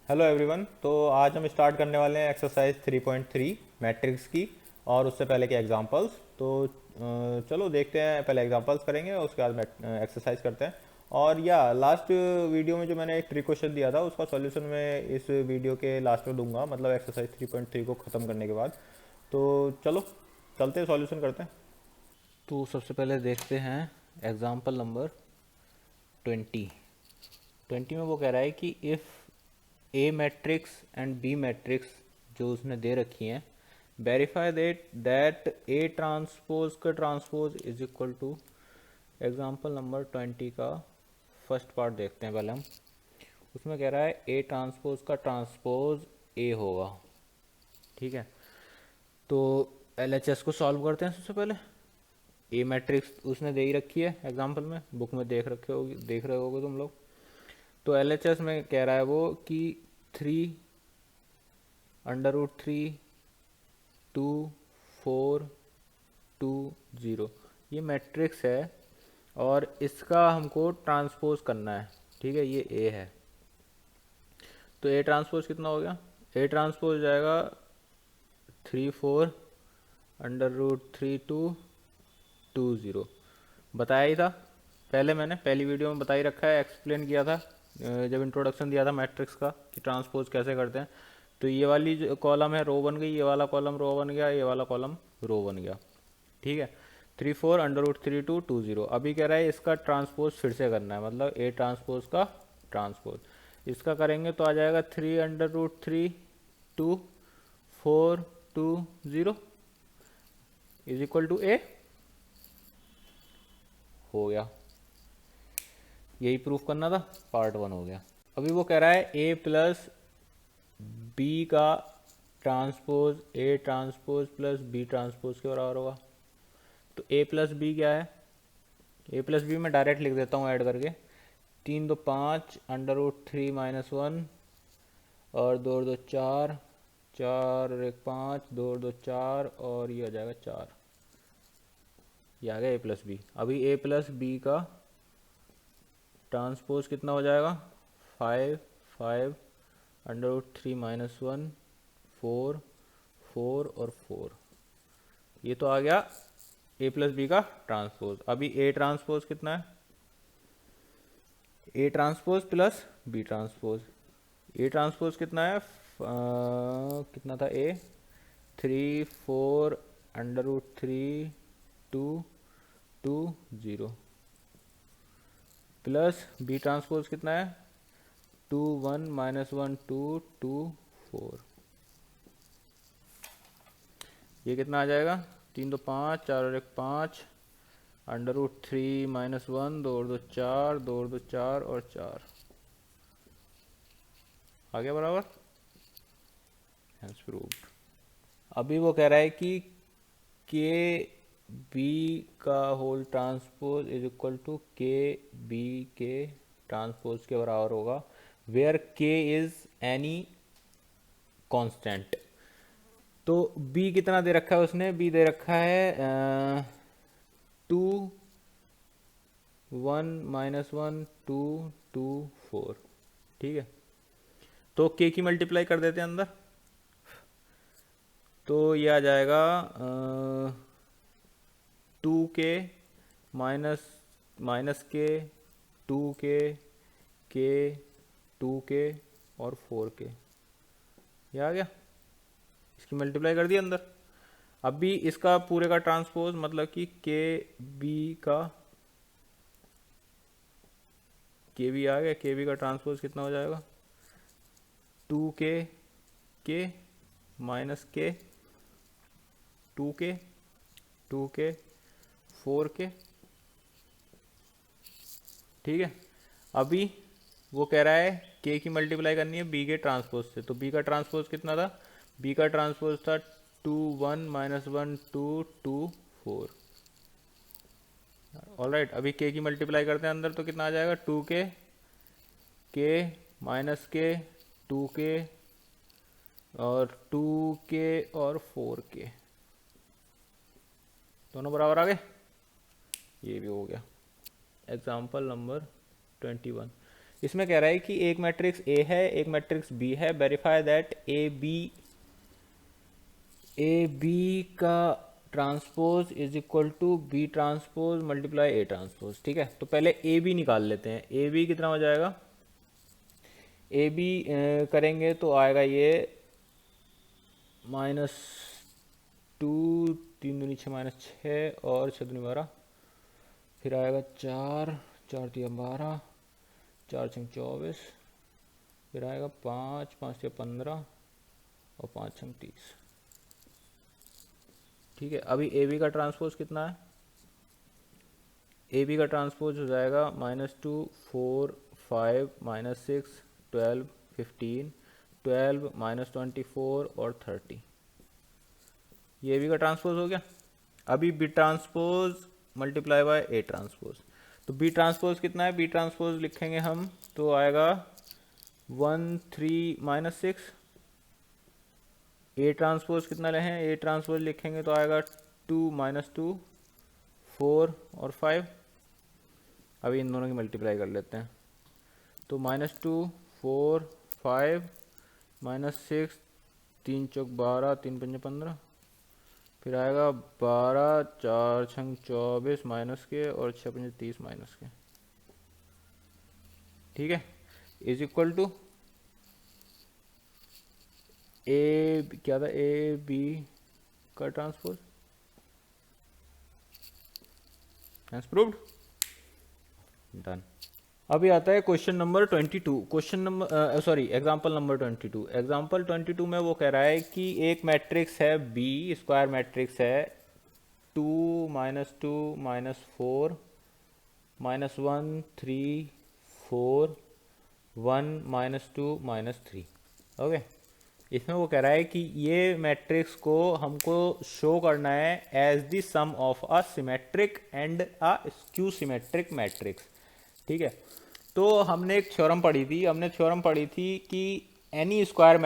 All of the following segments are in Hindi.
Hello everyone. तो आज हम स्टार्ट करने वाले हैं एक्सरसाइज 3.3 मैट्रिक्स की। और उससे पहले के एग्जांपल्स। तो चलो देखते हैं, पहले एग्जांपल्स करेंगे और उसके बाद एक्सरसाइज करते हैं। और या लास्ट वीडियो में जो मैंने एक ट्रिक क्वेश्चन दिया था उसका सॉल्यूशन मैं इस वीडियो के लास्ट में दूंगा, मतलब एक्सरसाइज 3.3 को ख़त्म करने के बाद। तो चलो चलते हैं, सॉल्यूशन करते हैं। तो सबसे पहले देखते हैं एग्जाम्पल नंबर 20। 20 में वो कह रहा है कि if A matrix and B matrix जो उसने दे रखी हैं, वेरीफाई दैट ए ट्रांसपोज का transpose is equal to. Example number 20 का फर्स्ट पार्ट देखते हैं पहले हम। उसमें कह रहा है ए ट्रांसपोज का ट्रांसपोज ए होगा। ठीक है, तो एलएचएस को सॉल्व करते हैं सबसे पहले। ए मैट्रिक्स उसने दे ही रखी है, एग्जाम्पल में बुक में देख रहे होगे तुम लोग। तो एलएचएस में कह रहा है वो कि 3 √3 2 4 2 0 ये मैट्रिक्स है और इसका हमको ट्रांसपोज करना है। ठीक है, ये ए है। तो ए ट्रांसपोज कितना हो गया? ए ट्रांसपोज हो जाएगा 3 4 √3 2 2 0। बताया ही था पहले, मैंने पहली वीडियो में बता ही रखा है, एक्सप्लेन किया था जब इंट्रोडक्शन दिया था मैट्रिक्स का कि ट्रांसपोज कैसे करते हैं। तो ये वाली जो कॉलम है रो बन गई, ये वाला कॉलम रो बन गया, ये वाला कॉलम रो बन गया। ठीक है, 3 4 √3 2 2 0। अभी कह रहा है इसका ट्रांसपोज फिर से करना है, मतलब ए ट्रांसपोज का ट्रांसपोज इसका करेंगे तो आ जाएगा 3 √3 2 4 2 0 इज इक्वल टू ए। हो गया, यही प्रूफ करना था, पार्ट 1 हो गया। अभी वो कह रहा है ए प्लस बी का transpose A transpose plus B transpose के बराबर होगा। तो ए प्लस बी क्या है? ए प्लस बी मैं डायरेक्ट लिख देता हूँ ऐड करके। 3 2 5 √3 - 1 और 2 2 4 4 1 5 2 2 4 और ये आ जाएगा 4। ये आ गया ए प्लस बी। अभी ए प्लस बी का ट्रांसपोज कितना हो जाएगा? 5 5 √3 - 1 4 4 और 4। ये तो आ गया ए प्लस बी का ट्रांसपोज। अभी ए ट्रांसपोज कितना है? A transpose plus B transpose. A transpose कितना है? कितना था ए? 3 4 √3 2 2 0 प्लस बी ट्रांसपोज कितना है? 2 1 - 1 2 2 4। ये कितना आ जाएगा? 3 2 5 4 1 5 √3 - 1 2 2 4 2 2 4 और 4 आ गया बराबर। Hence proved. अभी वो कह रहा है कि के बी का whole transpose is equal to k B के ट्रांसपोज के बराबर होगा, where k is any constant. तो बी कितना दे रखा है उसने? बी दे रखा है 2 1 - 1 2 2 4। ठीक है, तो के की मल्टीप्लाई कर देते हैं अंदर। तो ये आ जाएगा 2 के माइनस माइनस के 2 के और 4 के। ये आ गया, इसकी मल्टीप्लाई कर दी अंदर। अभी इसका पूरे का ट्रांसपोज मतलब कि के बी का, के बी आ गया, के बी का ट्रांसपोज कितना हो जाएगा? 2 के माइनस के 2 के 4 के। ठीक है, अभी वो कह रहा है के की मल्टीप्लाई करनी है बी के ट्रांसपोज से। तो बी का ट्रांसपोज कितना था? बी का ट्रांसपोज था 2 1 - 1 2 2 4। ऑल राइट, अभी के की मल्टीप्लाई करते हैं अंदर तो कितना आ जाएगा? 2 के माइनस के 2 के और 2 के और 4 के, दोनों बराबर आ गए। ये भी हो गया। Example number 21। इसमें कह रहा है कि एक मैट्रिक्स ए है, एक मैट्रिक्स बी है, वेरीफाई दैट ए बी का transpose is equal to B transpose multiply A transpose. ठीक है, तो पहले ए बी निकाल लेते हैं। ए बी कितना हो जाएगा, ए बी करेंगे तो आएगा ये -2, 3 दूनी 6 -6 और 6 दूनी 12, फिर आएगा 4, 4 3 12, 4 6 24, फिर आएगा 5, 5 6 15 और 5 6 30। ठीक है, अभी ए बी का ट्रांसपोज कितना है, ए बी का ट्रांसपोज हो जाएगा -2, 4, 5, -6, 12, 15, 12, -24 और 30। ये ए बी का ट्रांसपोज हो गया। अभी B transpose multiply by A transpose, तो बी ट्रांसपोज कितना है, बी ट्रांसपोज लिखेंगे हम तो आएगा 1, 3, -6। ए ट्रांसपोज कितना लें, ए ट्रांसपोज लिखेंगे तो आएगा 2, -2, 4 और 5। अभी इन दोनों की मल्टीप्लाई कर लेते हैं, तो -2, 4, 5, -6, 3 चौक 12, 3 पंजे 15, फिर आएगा 12, 4 छंग 24 माइनस के और 6 पंजे 30 माइनस के। ठीक है, इज इक्वल टू ए क्या था, ए बी का ट्रांसपोज प्रूव्ड, डन। अभी आता है question number 22। Question number example number 22। Example 22 में वो कह रहा है कि एक मैट्रिक्स है बी, स्क्वायर मैट्रिक्स है 2, -2, -4, -1, 3, 4, 1, -2, -3। ओके, इसमें वो कह रहा है कि ये मैट्रिक्स को हमको शो करना है as the sum of a symmetric and a skew symmetric matrix. ठीक है, तो हमने एक थ्योरम पढ़ी थी कि any square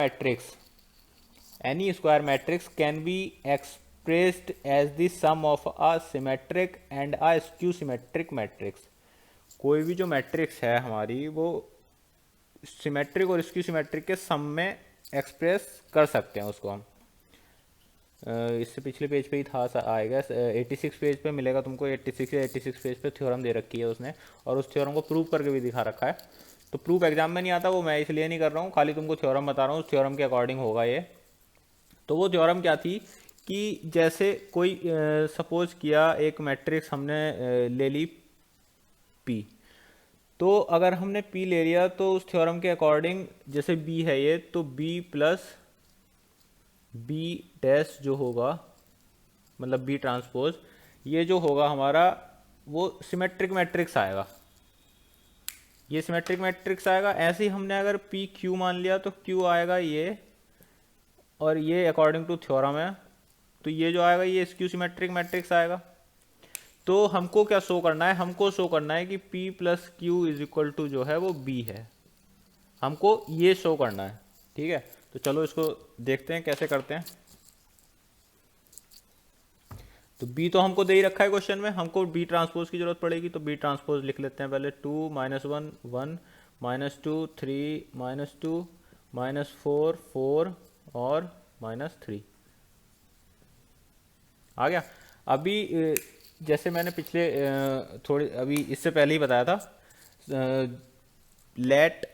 matrix can be expressed as the sum of a symmetric and a skew symmetric matrix. कोई भी जो मैट्रिक्स है हमारी वो सिमेट्रिक और स्क्यू सिमेट्रिक के सम में एक्सप्रेस कर सकते हैं उसको हम। इससे पिछले पेज पे ही था आएगा, 86 पेज पे मिलेगा तुमको, 86 या 86 पेज पे थ्योरम दे रखी है उसने, और उस थ्योरम को प्रूव करके भी दिखा रखा है। तो प्रूफ एग्जाम में नहीं आता, वो मैं इसलिए नहीं कर रहा हूँ, खाली तुमको थ्योरम बता रहा हूँ, उस थ्योरम के अकॉर्डिंग होगा ये। तो वो थ्योरम क्या थी कि जैसे कोई सपोज किया एक मैट्रिक्स हमने ले ली पी, तो अगर हमने P ले लिया तो उस थ्योरम के अकॉर्डिंग जैसे B है ये, तो B प्लस B डैश जो होगा, मतलब B ट्रांसपोज, ये जो होगा हमारा वो सिमेट्रिक मैट्रिक्स आएगा, ये सिमेट्रिक मैट्रिक्स आएगा। ऐसे ही हमने अगर P Q मान लिया तो Q आएगा ये, और ये अकॉर्डिंग टू थ्योरम है, तो ये जो आएगा ये स्क्यू सिमेट्रिक मैट्रिक्स आएगा। तो हमको क्या शो करना है, हमको शो करना है कि P plus Q is equal to जो है वो B है, हमको ये शो करना है। ठीक है, तो चलो इसको देखते हैं कैसे करते हैं। तो B तो हमको दे ही रखा है क्वेश्चन में, हमको B ट्रांसपोज की जरूरत पड़ेगी, तो B ट्रांसपोज लिख लेते हैं पहले। 2, -1, 1, -2, 3, -2, -4, 4 और -3 आ गया। अभी जैसे मैंने पिछले थोड़ी अभी इससे पहले ही बताया था, let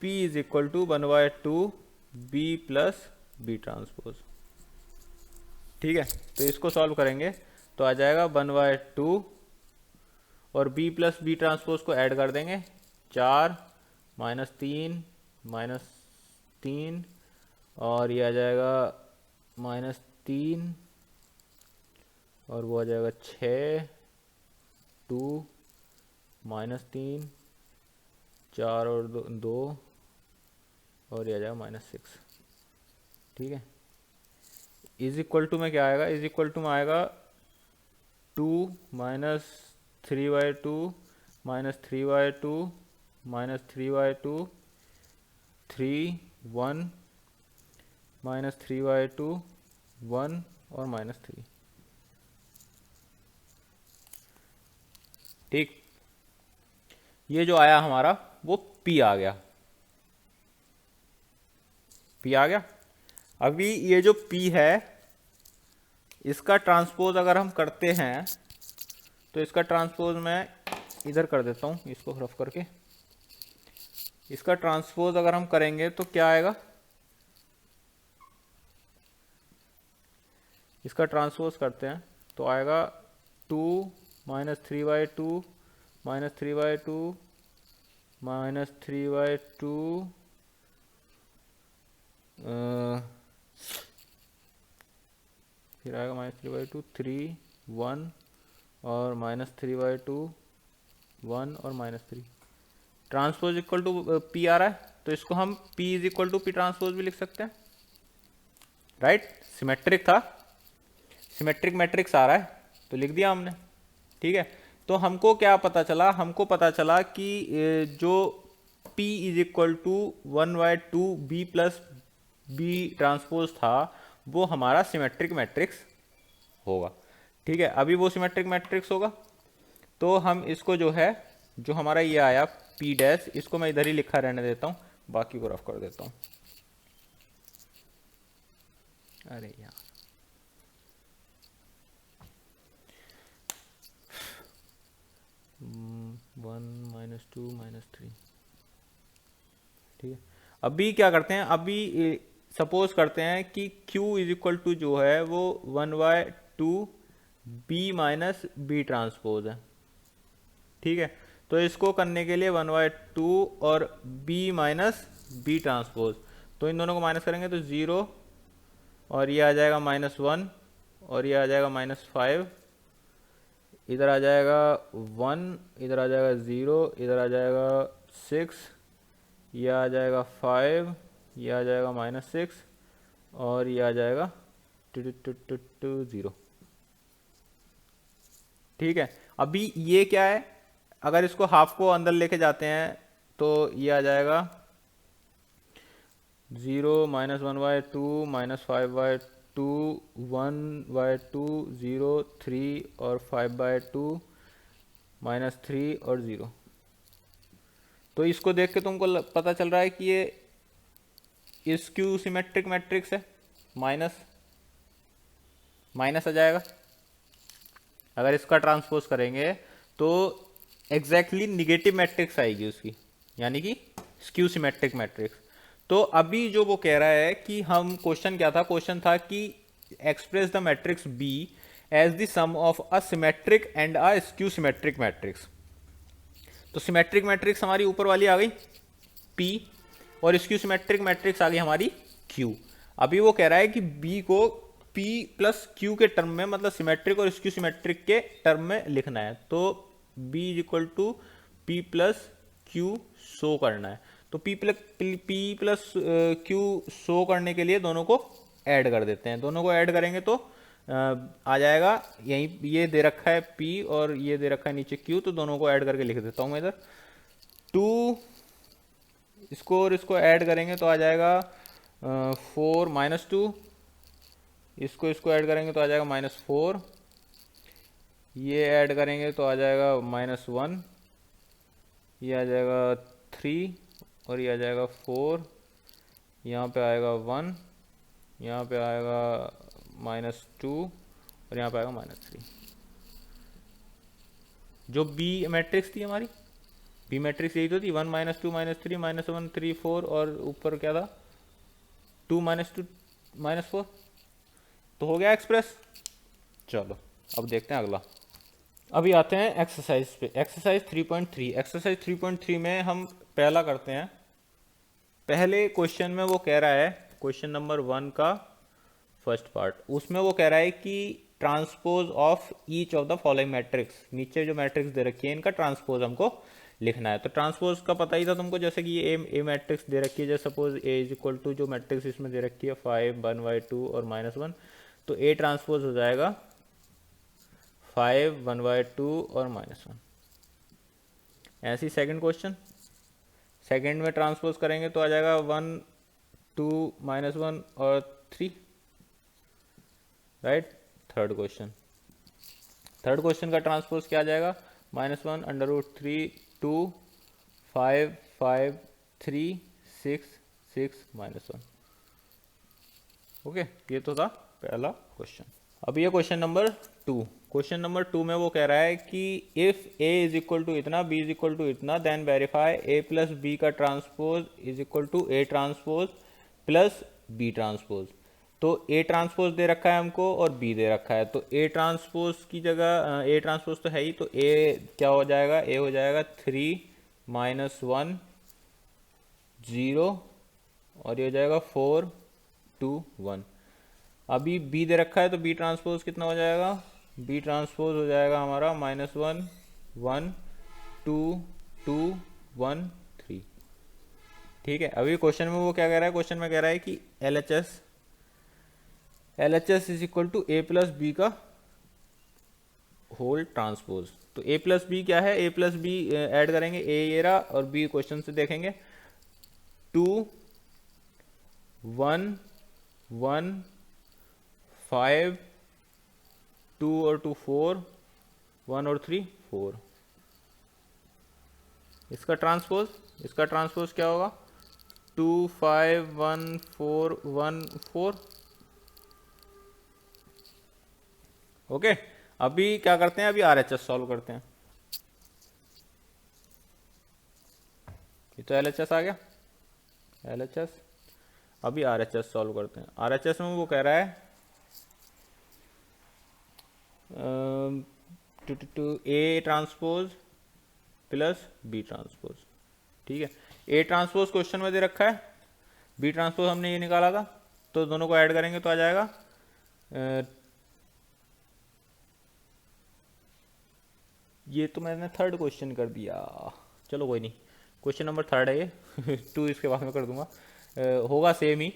P is equal to 1/2 B plus B transpose. ठीक है, तो इसको सॉल्व करेंगे तो आ जाएगा 1/2 और B प्लस B ट्रांसपोज को ऐड कर देंगे, 4, -3, -3 और ये आ जाएगा -3 और वो आ जाएगा 6, 2, -3, 4 और 2 और ये आ जाएगा -6। ठीक है, इज इक्वल टू में क्या आएगा, इज इक्वल टू में आएगा 2 -3/2 -3/2 -3/2 3, 1 -3/2 1 और -3। ठीक, ये जो आया हमारा वो P आ गया, P आ गया। अभी ये जो P है इसका ट्रांसपोज अगर हम करते हैं तो इसका ट्रांसपोज मैं इधर कर देता हूँ, इसको रफ करके। इसका ट्रांसपोज अगर हम करेंगे तो क्या आएगा, इसका ट्रांसपोज करते हैं तो आएगा 2 माइनस 3/2 माइनस 3/2 माइनस 3/2 फिर आएगा -3/2 3 1 और -3/2 1 और -3। ट्रांसपोज इक्वल टू P आ रहा है तो इसको हम P is equal to P transpose भी लिख सकते हैं, राइट। सिमेट्रिक था, सिमेट्रिक मैट्रिक्स आ रहा है तो लिख दिया हमने, ठीक है। तो हमको क्या पता चला, हमको पता चला कि जो P is equal to 1/2 B plus B transpose था वो हमारा सिमेट्रिक मैट्रिक्स होगा, ठीक है। अभी वो सिमेट्रिक मैट्रिक्स होगा तो हम इसको जो है, जो हमारा ये आया P डैश, इसको मैं इधर ही लिखा रहने देता हूँ, बाकी को रफ कर देता हूँ। अरे यार 1 - 2 - 3, ठीक है। अभी क्या करते हैं, अभी सपोज करते हैं कि Q इज इक्वल टू जो है वो 1/2 B माइनस B ट्रांसपोज है, ठीक है। तो इसको करने के लिए 1/2 और B माइनस B ट्रांसपोज, तो इन दोनों को माइनस करेंगे तो 0 और ये आ जाएगा -1 और ये आ जाएगा -5, इधर आ जाएगा 1, इधर आ जाएगा 0, इधर आ जाएगा 6, ये आ जाएगा 5, ये आ जाएगा -6 और ये आ जाएगा 0, ठीक है। अभी ये क्या है, अगर इसको हाफ को अंदर लेके जाते हैं तो ये आ जाएगा 0 -1/2 -5/2 1/2 0 3 और 5/2 -3 और 0। तो इसको देख के तुमको पता चल रहा है कि ये स्क्यू सिमेट्रिक मैट्रिक्स है, माइनस माइनस आ जाएगा। अगर इसका ट्रांसपोज करेंगे तो एग्जैक्टली निगेटिव मैट्रिक्स आएगी उसकी, यानी कि स्क्यू सिमेट्रिक मैट्रिक्स। तो अभी जो वो कह रहा है कि हम, क्वेश्चन क्या था, क्वेश्चन था कि express the matrix B as the sum of a symmetric and a skew symmetric matrix. तो सिमेट्रिक मैट्रिक्स हमारी ऊपर वाली आ गई P और स्क्यू सिमेट्रिक मैट्रिक्स आ गई हमारी Q। अभी वो कह रहा है कि B को P प्लस Q के टर्म में, मतलब सिमेट्रिक और स्क्यू सिमेट्रिक के टर्म में लिखना है। तो B is equal to P plus Q show करना है। तो P प्लस Q शो करने के लिए दोनों को ऐड कर देते हैं। दोनों को ऐड करेंगे तो आ जाएगा, यहीं ये दे रखा है P और ये दे रखा है नीचे Q, तो दोनों को ऐड करके लिख देता हूँ मैं इधर। 2 इसको और इसको ऐड करेंगे तो आ जाएगा 4 -2, इसको ऐड करेंगे तो आ जाएगा -4, ये ऐड करेंगे तो आ जाएगा -1, ये आ जाएगा 3 और ये आ जाएगा 4, यहाँ पे आएगा 1, यहाँ पे आएगा -2 और यहाँ पे आएगा -3। जो B मैट्रिक्स थी हमारी, B मैट्रिक्स यही तो थी, 1 -2 -3 -1 3 4 और ऊपर क्या था 2 -2 -4। तो हो गया एक्सप्रेस। चलो अब देखते हैं अगला। अभी आते हैं एक्सरसाइज पे, एक्सरसाइज 3.3। एक्सरसाइज 3.3 में हम पहला करते हैं। पहले क्वेश्चन में वो कह रहा है, क्वेश्चन नंबर 1 का फर्स्ट पार्ट, उसमें वो कह रहा है कि transpose of each of the following matrix, नीचे जो मैट्रिक्स दे रखी है इनका ट्रांसपोज हमको लिखना है। तो ट्रांसपोज का पता ही था तुमको, जैसे कि ये ए मैट्रिक्स दे रखी है, जैसे suppose A is equal to जो मैट्रिक्स इसमें दे रखी है 5 1/2 और -1, तो ए ट्रांसपोज हो जाएगा 5 1/2 और -1। ऐसे ही सेकंड क्वेश्चन, सेकंड में ट्रांसपोज करेंगे तो आ जाएगा 1 2 -1 और 3, right. Third question, third question का ट्रांसपोज क्या आ जाएगा, -1 √3 2 5 5 3 6 6 -1। ओके, ये तो था पहला क्वेश्चन। अब ये क्वेश्चन नंबर 2। क्वेश्चन नंबर 2 में वो कह रहा है कि if a is equal to इतना, b इज इक्वल टू इतना, then verify a plus B का transpose is equal to a transpose plus b transpose. तो a ट्रांसपोज दे रखा है हमको और b दे रखा है, तो a ट्रांसपोज की जगह a ट्रांसपोज तो है ही, तो a क्या हो जाएगा, a हो जाएगा 3 -1 0 और ये हो जाएगा 4 2 1। अभी b दे रखा है तो b ट्रांसपोज कितना हो जाएगा, b ट्रांसपोज हो जाएगा हमारा -1 1 2 2 1 3। ठीक है, अभी क्वेश्चन में वो क्या कह रहा है, क्वेश्चन में कह रहा है कि LHS is equal to a plus B का होल ट्रांसपोज। तो a प्लस बी क्या है, a प्लस बी ऐड करेंगे, a ये रहा और b क्वेश्चन से देखेंगे 2 1 1 5 2 और 2 4 1 और 3 4। इसका ट्रांसपोज क्या होगा, 2 5 1 4 1 4। ओके, अभी क्या करते हैं, अभी RHS सॉल्व करते हैं। ये तो LHS आ गया, LHS। अभी RHS सॉल्व करते हैं। RHS में वो कह रहा है A transpose plus B transpose. ठीक है, A ट्रांसपोज क्वेश्चन में दे रखा है, B ट्रांसपोज हमने ये निकाला था, तो दोनों को ऐड करेंगे तो आ जाएगा ये तो मैंने थर्ड क्वेश्चन कर दिया, चलो कोई नहीं, क्वेश्चन नंबर 3 है ये 2 इसके बाद में कर दूंगा। होगा सेम ही।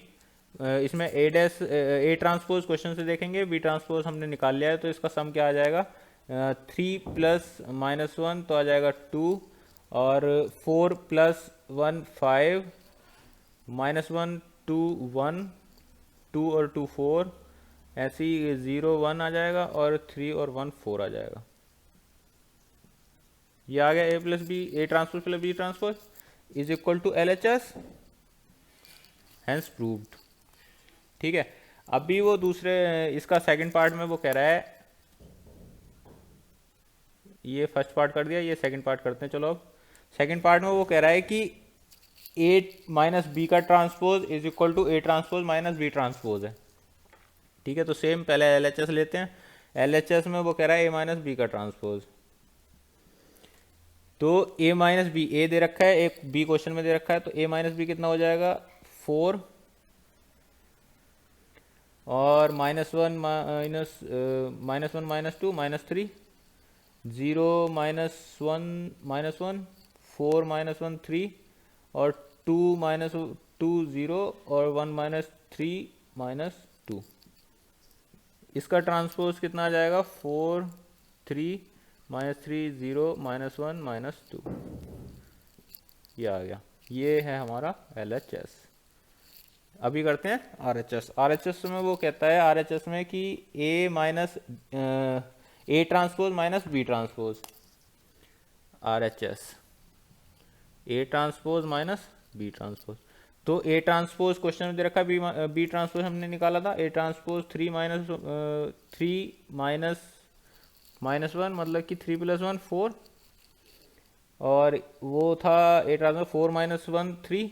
इसमें A ट्रांसपोज क्वेश्चन से देखेंगे, B ट्रांसपोज हमने निकाल लिया है, तो इसका सम क्या आ जाएगा, 3 प्लस -1 तो आ जाएगा 2 और 4 प्लस 1 5 -1 2 1 2 और 2 4, ऐसे ही 0 1 आ जाएगा और 3 और 1 4 आ जाएगा। ये आ गया A plus B, A transpose plus B transpose is equal to LHS, hence proved. ठीक है, अभी वो दूसरे इसका सेकंड पार्ट में वो कह रहा है, ये फर्स्ट पार्ट कर दिया, ये सेकंड पार्ट करते हैं। चलो अब सेकंड पार्ट में वो कह रहा है कि A माइनस बी का transpose is equal to A transpose minus B transpose है। ठीक है, तो सेम पहले LHS लेते हैं। LHS में वो कह रहा है A माइनस बी का ट्रांसपोज, तो A माइनस बी, ए दे रखा है, एक B क्वेश्चन में दे रखा है, तो A माइनस बी कितना हो जाएगा 4 और -1 -2 -3 0 -1 4 -1 3 और 2 -2 0 और 1 -3 -2। इसका ट्रांसपोज कितना आ जाएगा 4 3 -3 0 -1 -2। ये आ गया, ये है हमारा LHS। अभी करते हैं RHS में वो कहता है RHS में कि A transpose minus B transpose, RHS A transpose minus B transpose. तो A ट्रांसपोज क्वेश्चन में दे रखा है, B ट्रांसपोज हमने निकाला था, A ट्रांसपोज 3 -1 मतलब कि 3 + 1 4, और वो था A transpose 4 -1 3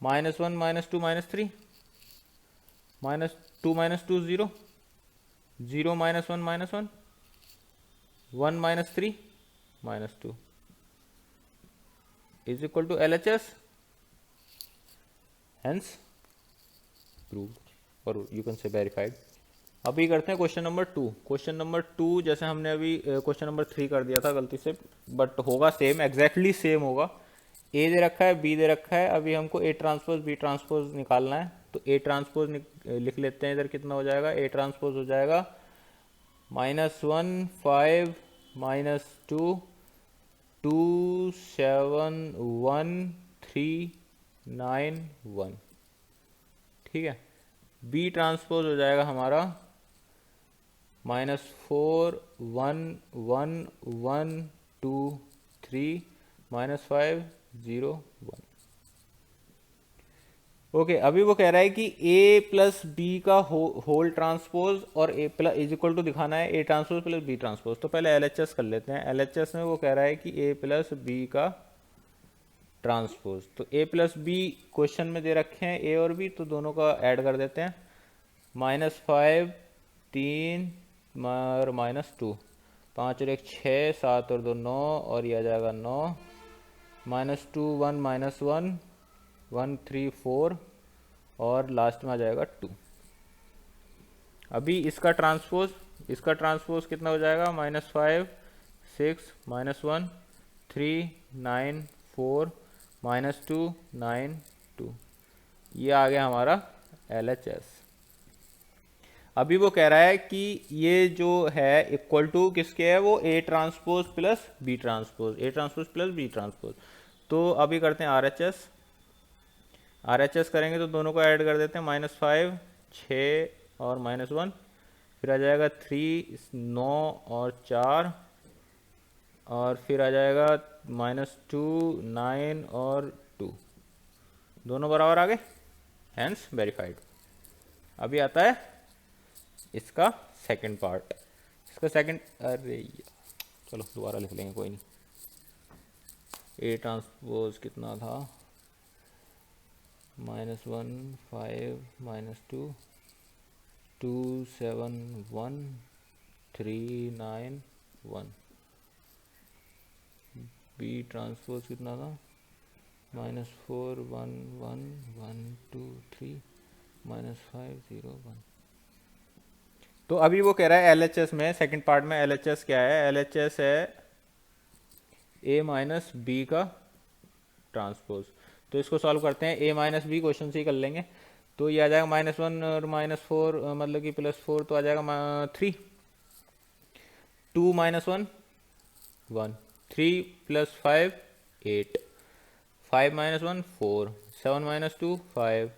-1 -2 -3 -2 -2 0 0 -1 -1 1 -3 -2 is equal to LHS, hence proved or you can say verified। अभी करते हैं क्वेश्चन नंबर 2। क्वेश्चन नंबर 2 जैसे हमने अभी क्वेश्चन नंबर 3 कर दिया था गलती से, बट होगा सेम, एग्जैक्टली सेम होगा। A दे रखा है, B दे रखा है, अभी हमको A ट्रांसपोज B ट्रांसपोज निकालना है, तो A ट्रांसपोज लिख लेते हैं। इधर कितना हो जाएगा, A ट्रांसपोज हो जाएगा -1 5 -2 2 7 1 3 9 1। ठीक है, B ट्रांसपोज हो जाएगा हमारा -4 1 1 1 2 3 -5 0 1। ओके, अभी वो कह रहा है कि ए प्लस बी का होल ट्रांसपोज और A plus is equal to दिखाना है A transpose plus B transpose. तो पहले एलएचएस कर लेते हैं। एलएचएस में वो कह रहा है कि ए प्लस बी का ट्रांसपोज। तो ए प्लस बी क्वेश्चन में दे रखे हैं ए और बी, तो दोनों का ऐड कर देते हैं। -5 3 और -2, 5 और 1 6, 7 और 2 9, और ये आ जाएगा 9। -2 1 -1 1 3 4, और लास्ट में आ जाएगा 2। अभी इसका ट्रांसपोज कितना हो जाएगा? -5 6 -1 3 9 4 -2 9 2। ये आ गया हमारा LHS। अभी वो कह रहा है कि ये जो है इक्वल टू किसके है? वो A transpose plus B transpose, A transpose plus B transpose. तो अभी करते हैं RHS करेंगे तो दोनों को ऐड कर देते हैं। -5 6 और -1, फिर आ जाएगा 3 9 और 4, और फिर आ जाएगा -2 9 और 2। दोनों बराबर आ गए, हैंस वेरीफाइड। अभी आता है इसका सेकंड पार्ट। अरे चलो दोबारा लिख लेंगे, कोई नहीं। ए ट्रांसपोज कितना था? -1 5 -2 2 7 1 3 9 1। बी ट्रांसपोज कितना था? -4 1 1 1 2 3 -5 0 1। तो अभी वो कह रहा है LHS में, सेकंड पार्ट में LHS क्या है? LHS है A माइनस बी का ट्रांसपोज। तो इसको सॉल्व करते हैं। A माइनस बी क्वेश्चन से ही कर लेंगे। तो ये आ जाएगा -1 और -4, मतलब कि +4, तो आ जाएगा 3। 2 -1 1, 3 + 5 8, 5 -1 4, 7 -2 5,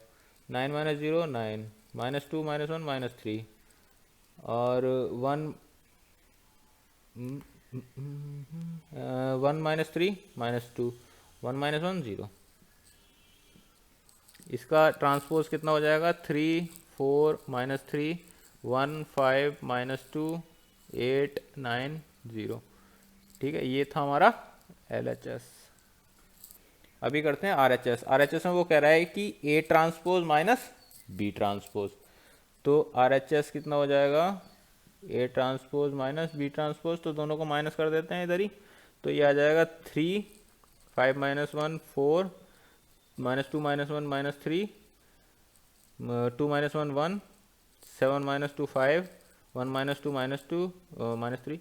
9 -0 9, -2 -1 -3, और 1 -3 -2, 1 -1 0। इसका ट्रांसपोज कितना हो जाएगा? 3 4 -3 1 5 -2 8 9 0। ठीक है, ये था हमारा LHS। अभी करते हैं RHS। RHS में वो कह रहा है कि A transpose minus B transpose. तो RHS कितना हो जाएगा? A transpose minus B transpose, तो दोनों को माइनस कर देते हैं इधर ही। तो ये आ जाएगा 3 5 -1 4 -2 -1 -3 2 -1 1 7 -2 5 1 -2 -2 -3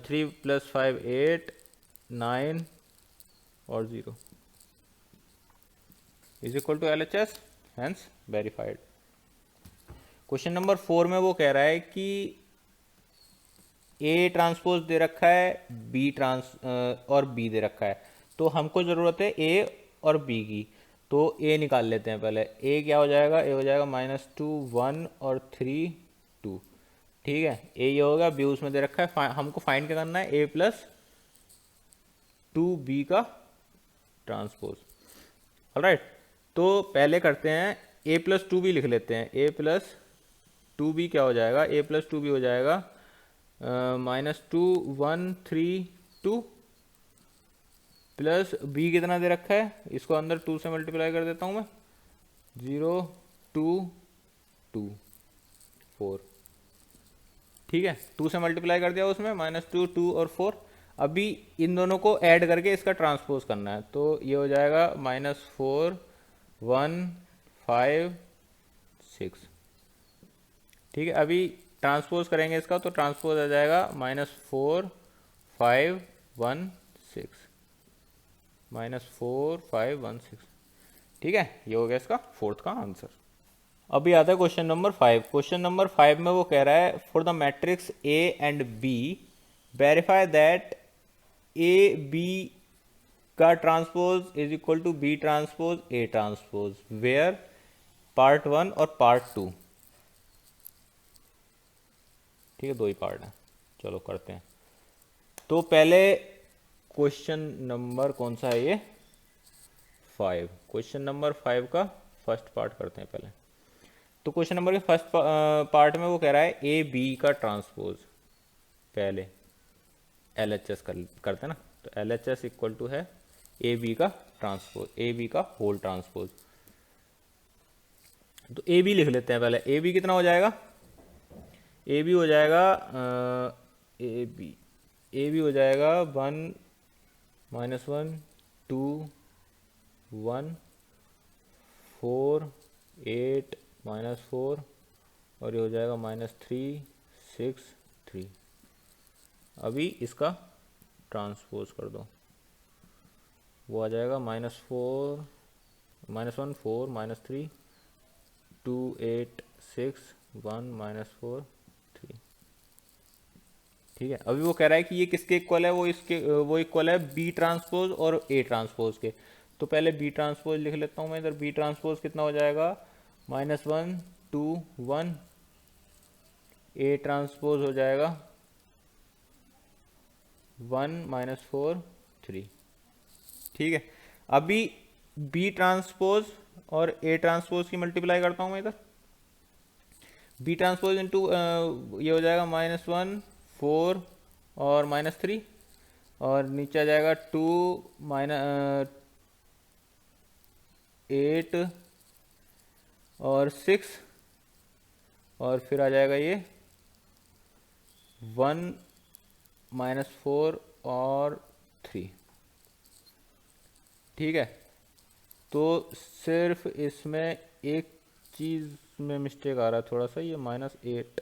3 + 5 8 9 और 0 is equal to LHS, hence verified. Question number 4 में वो कह रहा है कि A ट्रांसपोज दे रखा है, और B दे रखा है। तो हमको ज़रूरत है A और B की। तो A निकाल लेते हैं पहले। A क्या हो जाएगा? A हो जाएगा -2 1 और 3 2। ठीक है, A ये होगा, B उसमें दे रखा है। हमको फाइंड क्या करना है? A + 2B का ट्रांसपोज। ऑलराइट, तो पहले करते हैं A + 2B लिख लेते हैं। A + 2B क्या हो जाएगा? A + 2B हो जाएगा -2 1 3 2, प्लस B कितना दे रखा है? इसको अंदर 2 से मल्टीप्लाई कर देता हूँ मैं। 0 2 2 4। ठीक है, 2 से मल्टीप्लाई कर दिया उसमें, -2 2 और 4। अभी इन दोनों को ऐड करके इसका ट्रांसपोज करना है। तो ये हो जाएगा -4 1 5 6। ठीक है, अभी ट्रांसपोज करेंगे इसका, तो ट्रांसपोज आ जाएगा -4 5 1 6 -4 5 1 6। ठीक है, ये हो गया इसका फोर्थ का आंसर। अभी आता है क्वेश्चन नंबर 5। क्वेश्चन नंबर 5 में वो कह रहा है for the matrix A and B verify that A B का transpose is equal to B transpose A transpose where part 1 और पार्ट 2। ठीक है, 2 ही पार्ट हैं। चलो करते हैं। तो पहले क्वेश्चन नंबर कौन सा है ये, 5। क्वेश्चन नंबर 5 का फर्स्ट पार्ट करते हैं पहले। तो क्वेश्चन नंबर के फर्स्ट पार्ट में वो कह रहा है ए बी का ट्रांसपोज, पहले एल एच एस करते हैं ना। तो L H S equal to है ए बी का ट्रांसपोज, ए बी का होल ट्रांसपोज। तो ए बी लिख लेते हैं पहले। ए बी कितना हो जाएगा, ए बी हो जाएगा ए बी हो जाएगा 1 -1 2 1 4 8 -4 और ये हो जाएगा -3 6 3। अभी इसका ट्रांसपोज कर दो, वो आ जाएगा -1 4 -3 2 8 6 1 -4 3। ठीक है। अभी वो कह रहा है कि ये किसके इक्वल है, वो इक्वल है बी ट्रांसपोज और ए ट्रांसपोज के। तो पहले बी ट्रांसपोज लिख लेता हूँ मैं इधर। बी ट्रांसपोज कितना हो जाएगा, -1 2 1। ए ट्रांसपोज हो जाएगा 1 -4 3। ठीक है। अभी बी ट्रांसपोज और ए ट्रांसपोज की मल्टीप्लाई करता हूँ मैं इधर। बी ट्रांसपोज इंटू ये हो जाएगा -1 4 और -3 और नीचे आ जाएगा 2 8 और 6 और फिर आ जाएगा ये 1 -4 और 3। ठीक है। तो सिर्फ इसमें एक चीज़ में मिस्टेक आ रहा है थोड़ा सा, ये -8।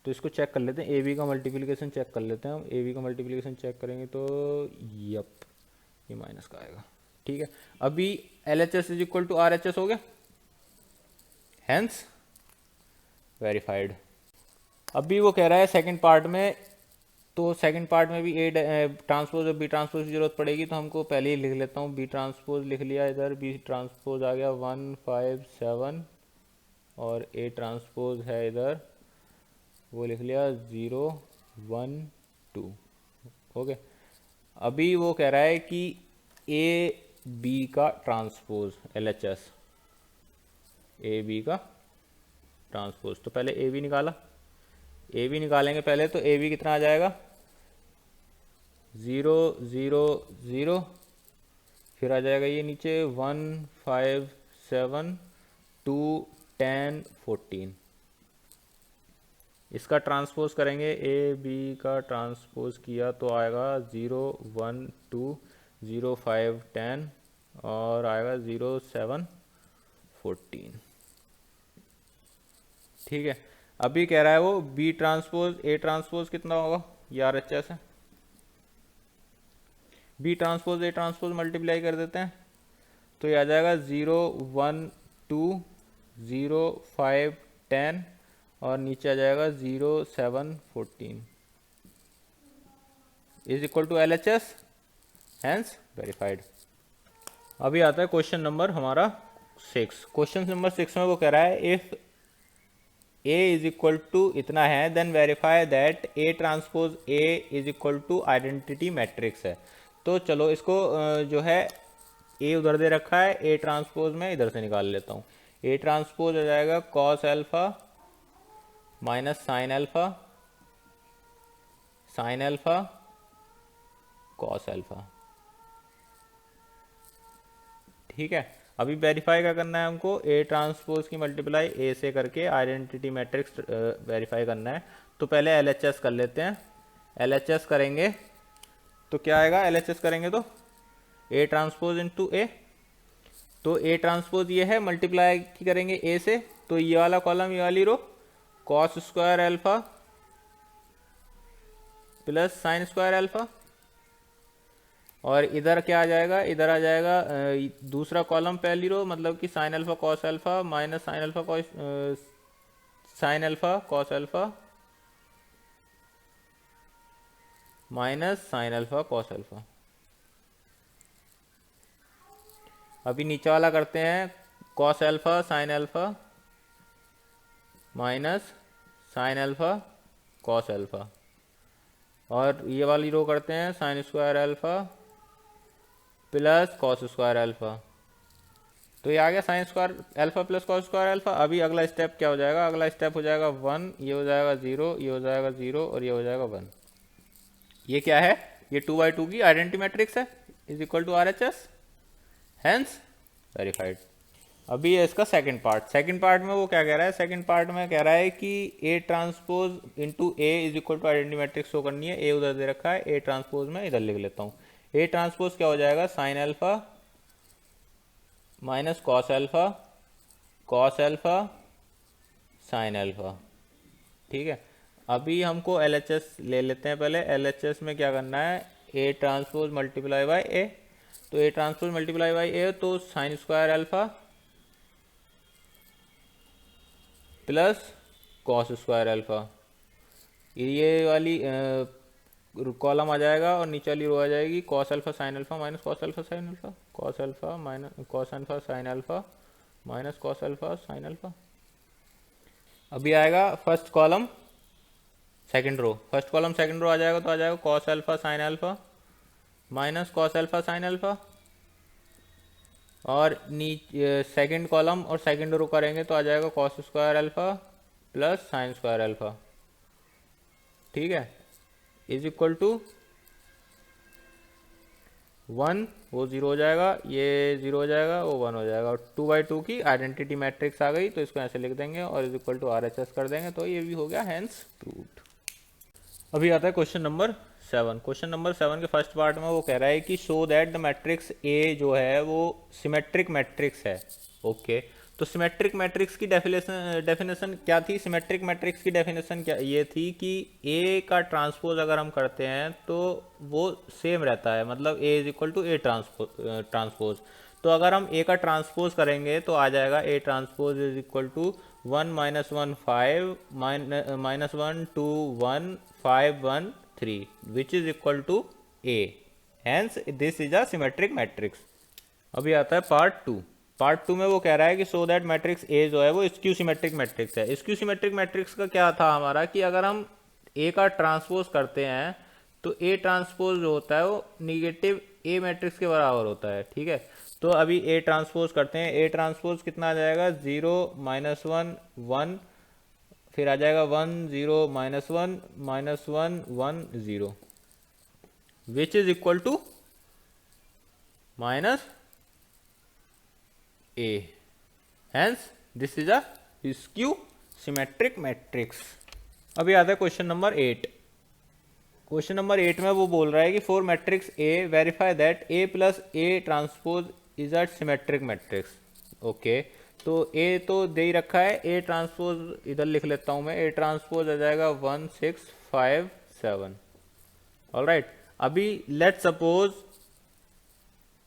तो इसको चेक कर लेते हैं, ए बी का मल्टीप्लिकेशन चेक कर लेते हैं हम। ए बी का मल्टीप्लिकेशन चेक करेंगे तो यप ये माइनस का आएगा। ठीक है। अभी L H S is equal to R H S हो गया, हैंस वेरीफाइड। अभी वो कह रहा है सेकंड पार्ट में, तो सेकंड पार्ट में भी ए ट्रांसपोज और बी ट्रांसपोज की जरूरत पड़ेगी। तो हमको पहले ही लिख लेता हूँ, बी ट्रांसपोज लिख लिया इधर, बी ट्रांसपोज आ गया 1 5 7 और ए ट्रांसपोज है इधर, वो लिख लिया 0 1 2। ओके। अभी वो कह रहा है कि ए बी का transpose L H S, A B का ट्रांसपोज। तो पहले ए बी निकाला, ए बी निकालेंगे पहले। तो ए बी कितना आ जाएगा, 0 0 0। फिर आ जाएगा ये नीचे 1 5 7 2 10 14। इसका ट्रांसपोज करेंगे, ए बी का ट्रांसपोज किया तो आएगा 0 1 2 0 5 10 और आएगा 0 7 14। ठीक है। अभी कह रहा है वो बी ट्रांसपोज ए ट्रांसपोज कितना होगा, ये आर एच एस है। B transpose A transpose multiply कर देते हैं तो ये आ जाएगा 0 1 2 0 5 10 और नीचे आ जाएगा 0 7 14 is equal to L H S, hence verified. अभी आता है क्वेश्चन नंबर हमारा 6। क्वेश्चन नंबर 6 में वो कह रहा है if A is equal to इतना है then verify that A transpose A is equal to identity matrix है। तो चलो इसको जो है A उधर दे रखा है, A ट्रांसपोज में इधर से निकाल लेता हूँ। A ट्रांसपोज हो जाएगा cos alpha minus sine alpha cos alpha. ठीक है। अभी वेरीफाई क्या करना है हमको, ए ट्रांसपोज की मल्टीप्लाई ए से करके आइडेंटिटी मैट्रिक्स वेरीफाई करना है। तो पहले एल एच एस कर लेते हैं। एल एच एस करेंगे तो क्या आएगा, एल एच एस करेंगे तो ए ट्रांसपोज इंटू ए। तो ए ट्रांसपोज ये है, मल्टीप्लाई की करेंगे ए से, तो ये वाला कॉलम ये वाली रो cos square alpha plus sine square alpha और इधर क्या आ जाएगा, इधर आ जाएगा दूसरा कॉलम पहली रो, मतलब कि sign alpha cos alpha minus sign alpha cos alpha minus sign alpha cos alpha. अभी नीचे वाला करते हैं, cos alpha sine alpha minus sign alpha cos alpha. और ये वाली रो करते हैं sign square alpha plus cos square alpha. तो ये आ गया sign square alpha plus cos square alpha. अभी अगला स्टेप क्या हो जाएगा, अगला स्टेप हो जाएगा 1, ये हो जाएगा 0, ये हो जाएगा 0 और ये हो जाएगा 1। ये क्या है, ये 2 by 2 की आइडेंटिटी मैट्रिक्स है, is equal to R H S, hence verified. अभी है इसका सेकंड पार्ट। सेकंड पार्ट में वो क्या कह रहा है, सेकंड पार्ट में कह रहा है कि A transpose into A is equal to identity matrix show करनी है। ए उधर दे रखा है, ए ट्रांसपोज में इधर लिख लेता हूँ। ए ट्रांसपोज क्या हो जाएगा, sign alpha minus cos alpha sine alpha. ठीक है, अभी हमको एल एच एस ले लेते हैं। पहले एल एच एस में क्या करना है, ए ट्रांसपोज मल्टीप्लाई बाई ए। तो ए ट्रांसपोज मल्टीप्लाई बाई ए, तो sign square alpha plus cos square alpha, ये वाली कॉलम आ जाएगा और नीचे वाली रो आ जाएगी cos alpha sine alpha minus cos alpha sine alpha, cos alpha minus cos alpha sine alpha minus cos alpha sine alpha. अभी आएगा first column second row, first column second row आ जाएगा, तो आ जाएगा cos alpha sine alpha minus cos alpha sine alpha. और नीचे सेकंड कॉलम और सेकंड रो करेंगे तो आ जाएगा cos square alpha plus sine square alpha. ठीक है, इज इक्वल टू 1, वो 0 हो जाएगा, ये 0 हो जाएगा, वो 1 हो जाएगा। और 2 by 2 की आइडेंटिटी मैट्रिक्स आ गई, तो इसको ऐसे लिख देंगे और is equal to R H S कर देंगे, तो ये भी हो गया हैंस प्रूव्ड। अभी आता है क्वेश्चन नंबर 7। क्वेश्चन नंबर 7 के फर्स्ट पार्ट में वो कह रहा है कि show that the matrix A जो है वो सिमेट्रिक मैट्रिक्स है। ओके, तो सिमेट्रिक मैट्रिक्स की डेफिनेशन क्या थी, सिमेट्रिक मैट्रिक्स की डेफिनेशन क्या ये थी कि ए का ट्रांसपोज अगर हम करते हैं तो वो सेम रहता है, मतलब A is equal to A transpose. तो अगर हम ए का ट्रांसपोज करेंगे तो आ जाएगा A transpose is equal to 1 - 1 5 -1 2 1 5 1 3 which is equal to A, hence this is a symmetric matrix. अभी आता है पार्ट 2। पार्ट 2 में वो कह रहा है कि सो दैट मैट्रिक्स ए जो है वो स्क्यू सिमेट्रिक मैट्रिक्स है। स्क्यू सिमेट्रिक मैट्रिक्स का क्या था हमारा कि अगर हम ए का ट्रांसपोज करते हैं तो ए ट्रांसपोज जो होता है वो निगेटिव ए मैट्रिक्स के बराबर होता है। ठीक है, तो अभी ए ट्रांसपोज करते हैं। ए ट्रांसपोज कितना आ जाएगा, 0 -1 1, फिर आ जाएगा 1 0 -1 -1 1 0 which is equal to minus A, hence this is a skew symmetric matrix. अभी आता है क्वेश्चन नंबर 8। क्वेश्चन नंबर 8 में वो बोल रहा है कि for matrix A verify that A plus A transpose is a symmetric matrix. Okay, तो ए तो दे ही रखा है, ए ट्रांसपोज इधर लिख लेता हूं मैं, ए ट्रांसपोज आ जाएगा 1 6 5 7। ऑलराइट, अभी let suppose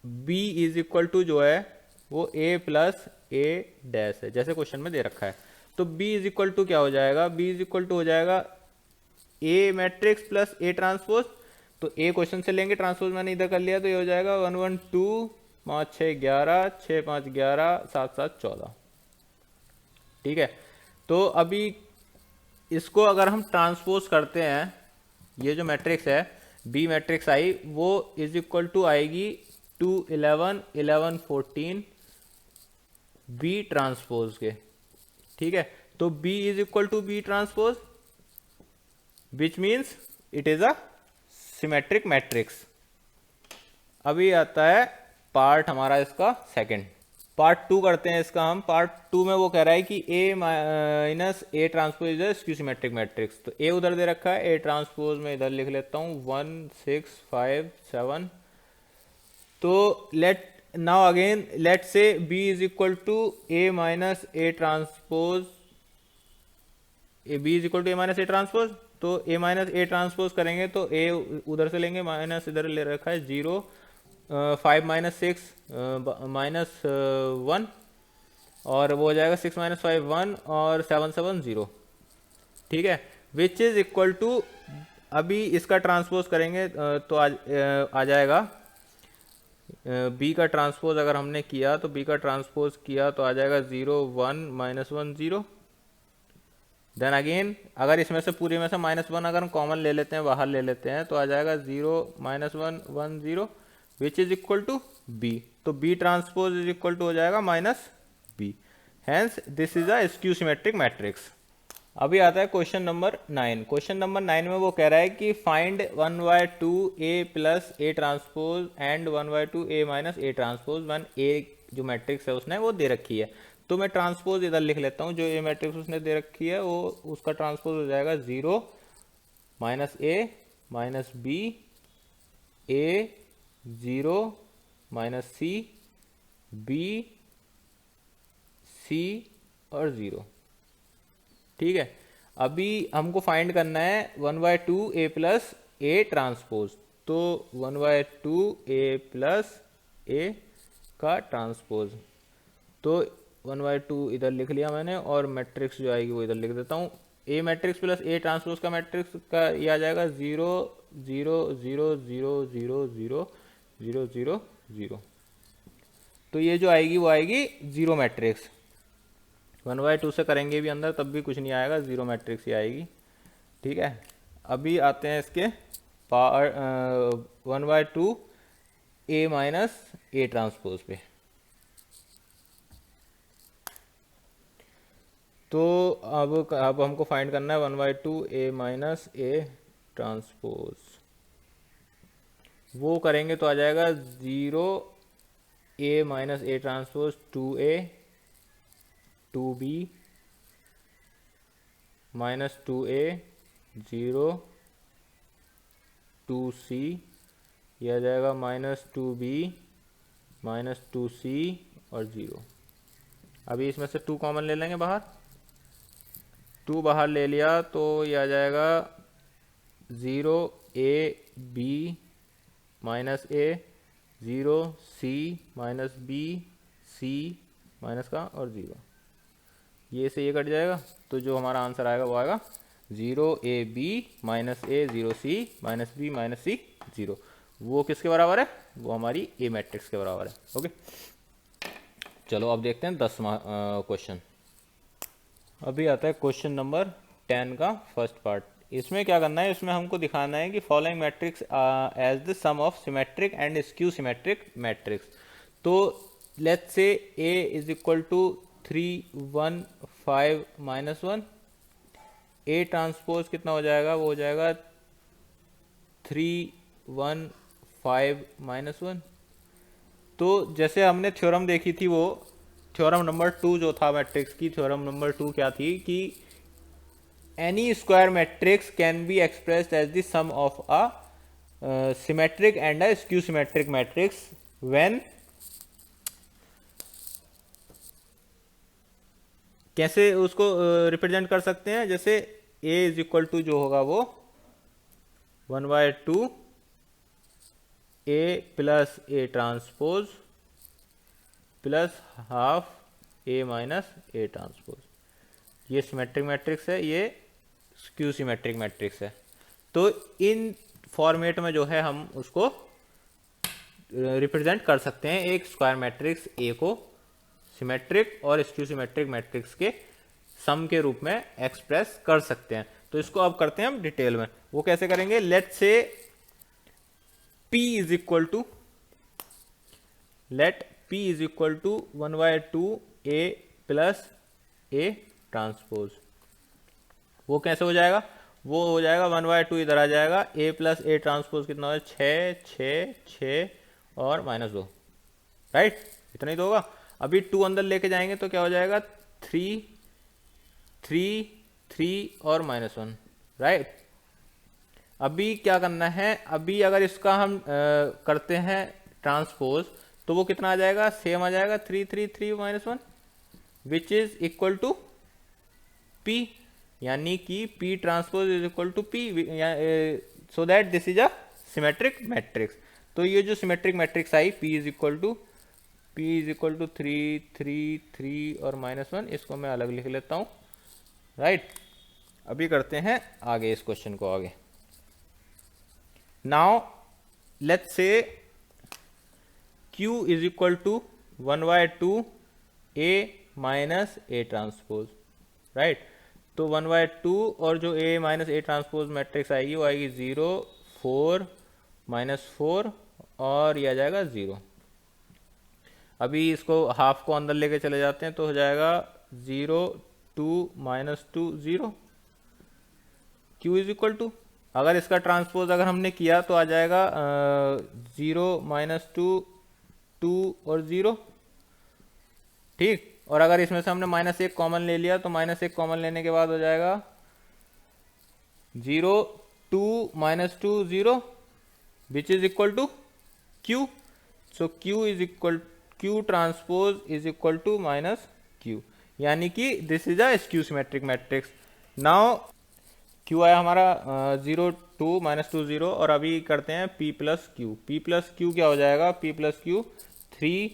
B is equal to जो है वो ए प्लस ए डैश है, जैसे क्वेश्चन में दे रखा है। तो बी इज इक्वल टू क्या हो जाएगा, बी इज इक्वल टू हो जाएगा ए मैट्रिक्स प्लस ए ट्रांसपोज। तो ए क्वेश्चन से लेंगे, ट्रांसपोज मैंने इधर कर लिया, तो ये हो जाएगा 1 1 2 5 6 11 6 5 11 7 7 14। ठीक है, तो अभी इसको अगर हम ट्रांसपोज करते हैं, ये जो मैट्रिक्स है बी मैट्रिक्स आई वो इज इक्वल टू आएगी 2 11 11 14 बी ट्रांसपोज के। ठीक है, तो B is equal to B transpose which means it is a symmetric matrix. अभी आता है पार्ट हमारा इसका सेकंड। पार्ट 2 करते हैं इसका हम। पार्ट 2 में वो कह रहा है कि A minus A transpose is a skew symmetric matrix. तो ए उधर दे रखा है, ए ट्रांसपोज में इधर लिख लेता हूँ 1 6 5 7। तो let now again let say B is equal to A minus A transpose, A B is equal to A minus A transpose. तो ए माइनस ए ट्रांसपोज करेंगे तो ए उधर से लेंगे, माइनस इधर ले रखा है 0 5 - 6 -1 और वो हो जाएगा 6 - 5 1 और 7 7 0। ठीक है, विच इज इक्वल टू, अभी इसका ट्रांसपोज करेंगे तो आ जाएगा बी का ट्रांसपोज अगर हमने किया तो बी का ट्रांसपोज किया तो आ जाएगा 0 1 -1 0 देन अगेन अगर इसमें से पूरे में से -1 अगर हम कॉमन ले लेते हैं, बाहर ले लेते हैं, तो आ जाएगा 0 -1 1 0 which is equal to B. तो B transpose is equal to हो जाएगा -b। Hence this is a skew symmetric matrix. अभी आता है क्वेश्चन नंबर 9। क्वेश्चन नंबर 9 में वो कह रहा है कि find 1/2 A plus A transpose and 1/2 A minus A transpose one A जो मैट्रिक्स है उसने वो दे रखी है। तो मैं ट्रांसपोज इधर लिख लेता हूँ, जो A मैट्रिक्स उसने दे रखी है वो उसका ट्रांसपोज हो जाएगा 0 -A -B A 0 -C B C और 0। ठीक है, अभी हमको फाइंड करना है 1/2 A प्लस A ट्रांसपोज। तो 1/2 A प्लस A का ट्रांसपोज, तो 1/2 इधर लिख लिया मैंने और मैट्रिक्स जो आएगी वो इधर लिख देता हूँ। A matrix plus A transpose का मैट्रिक्स का ये आ जाएगा 0 0 0 0 0 0 0 0 0। तो ये जो आएगी वो आएगी जीरो मैट्रिक्स। 1/2 से करेंगे भी अंदर तब भी कुछ नहीं आएगा, जीरो मैट्रिक्स ही आएगी। ठीक है, अभी आते हैं इसके power 1/2 A minus A transpose पे। तो अब हमको फाइंड करना है 1/2 A माइनस A ट्रांसपोज। वो करेंगे तो आ जाएगा 0 A minus A transpose 2A 2B minus 2A 0 2C, यह आ जाएगा -2B माइनस 2C और 0। अभी इसमें से 2 कॉमन ले लेंगे बाहर, 2 बाहर ले लिया तो ये आ जाएगा 0 AB minus A 0 C minus B C minus का और 0। ये से ये कट जाएगा तो जो हमारा आंसर आएगा वो आएगा 0 AB minus A 0 C minus B minus C 0। वो किसके बराबर है? वो हमारी A मैट्रिक्स के बराबर है। ओके, चलो अब देखते हैं 10वां क्वेश्चन। अभी आता है क्वेश्चन नंबर 10 का फर्स्ट पार्ट। इसमें क्या करना है, इसमें हमको दिखाना है कि following matrix as the sum of symmetric and skew symmetric matrix. तो let's say A is equal to 3 1 5 -1, A transpose कितना हो जाएगा? वो हो जाएगा 3 1 5 -1। तो जैसे हमने थ्योरम देखी थी, वो थ्योरम नंबर 2 जो था मैट्रिक्स की, थ्योरम नंबर 2 क्या थी कि any square matrix can be expressed as the sum of a symmetric and a skew symmetric matrix when, कैसे उसको रिप्रेजेंट कर सकते हैं? जैसे A इज इक्वल टू जो होगा वो 1/2 A plus A transpose plus half A minus A transpose. ये सिमेट्रिक मैट्रिक्स है, ये स्क्यू सिमेट्रिक मैट्रिक्स है। तो इन फॉर्मेट में जो है हम उसको रिप्रेजेंट कर सकते हैं एक स्क्वायर मैट्रिक्स A को सिमेट्रिक और स्क्यू सिमेट्रिक मैट्रिक्स के सम के रूप में एक्सप्रेस कर सकते हैं। तो इसको अब करते हैं हम डिटेल में। वो कैसे करेंगे? Let say P is equal to, let P is equal to 1/2 A plus A transpose. वो कैसे हो जाएगा? वो हो जाएगा 1/2 इधर आ जाएगा, A प्लस A ट्रांसपोज कितना हो जाएगा? 6 6 6 और -2, राइट? इतना ही तो होगा। अभी 2 अंदर लेके जाएंगे तो क्या हो जाएगा? 3 3 3 और -1, राइट? अभी क्या करना है, अभी अगर इसका हम करते हैं ट्रांसपोज तो वो कितना आ जाएगा? सेम आ जाएगा 3 3 3 -1 which is equal to P, यानी कि P transpose is equal to P, so that this is a symmetric matrix. तो ये जो सिमेट्रिक मैट्रिक्स आई P इज इक्वल टू 3 3 3 और -1, इसको मैं अलग लिख लेता हूँ, राइट? अभी करते हैं आगे इस क्वेश्चन को आगे। Now let's say Q is equal to 1/2 A minus A transpose, right? तो 1/2 और जो A minus A transpose matrix आएगी वो आएगी 0 4 -4 और ये आ जाएगा 0। अभी इसको हाफ को अंदर लेके चले जाते हैं तो हो जाएगा 0 2 -2 0। Q इज इक्वल टू, अगर इसका ट्रांसपोज अगर हमने किया तो आ जाएगा 0 -2 2 और 0। ठीक, और अगर इसमें से हमने -1 कॉमन ले लिया तो -1 कॉमन लेने के बाद हो जाएगा 0 2 -2 0 which is equal to Q। So Q transpose is equal to -Q, यानी कि this is a skew symmetric matrix. Now Q आया हमारा 0 2 -2 0, और अभी करते हैं P plus Q। P plus Q क्या हो जाएगा? P प्लस Q 3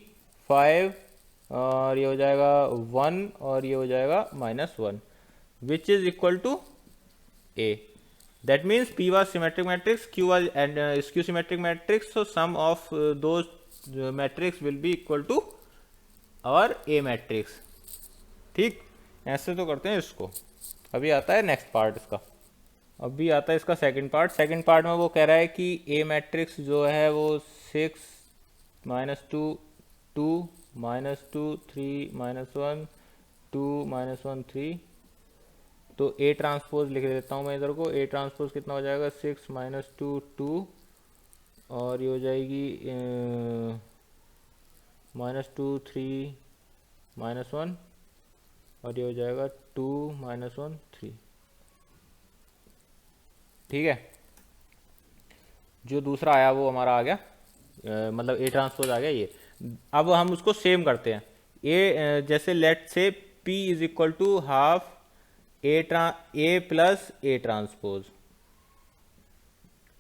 5 और ये हो जाएगा 1 और ये हो जाएगा -1 which is equal to A। That means P was symmetric matrix, Q was and skew symmetric matrix, so sum of those matrix will be equal to our A matrix। ठीक, ऐसे तो करते हैं इसको। अभी आता है नेक्स्ट पार्ट इसका। अभी आता है इसका सेकंड पार्ट। सेकंड पार्ट में वो कह रहा है कि A मैट्रिक्स जो है वो 6 -2 2 -2 3 -1 2 -1 3। तो A ट्रांसपोज लिख देता हूँ मैं इधर को। A ट्रांसपोज कितना हो जाएगा? 6 -2 2 और ये हो जाएगी -2 3 -1 और ये हो जाएगा 2 -1 3। ठीक है, जो दूसरा आया वो हमारा आ गया, मतलब A ट्रांसपोज आ गया ये। अब हम उसको सेम करते हैं। जैसे let say P is equal to half A plus A transpose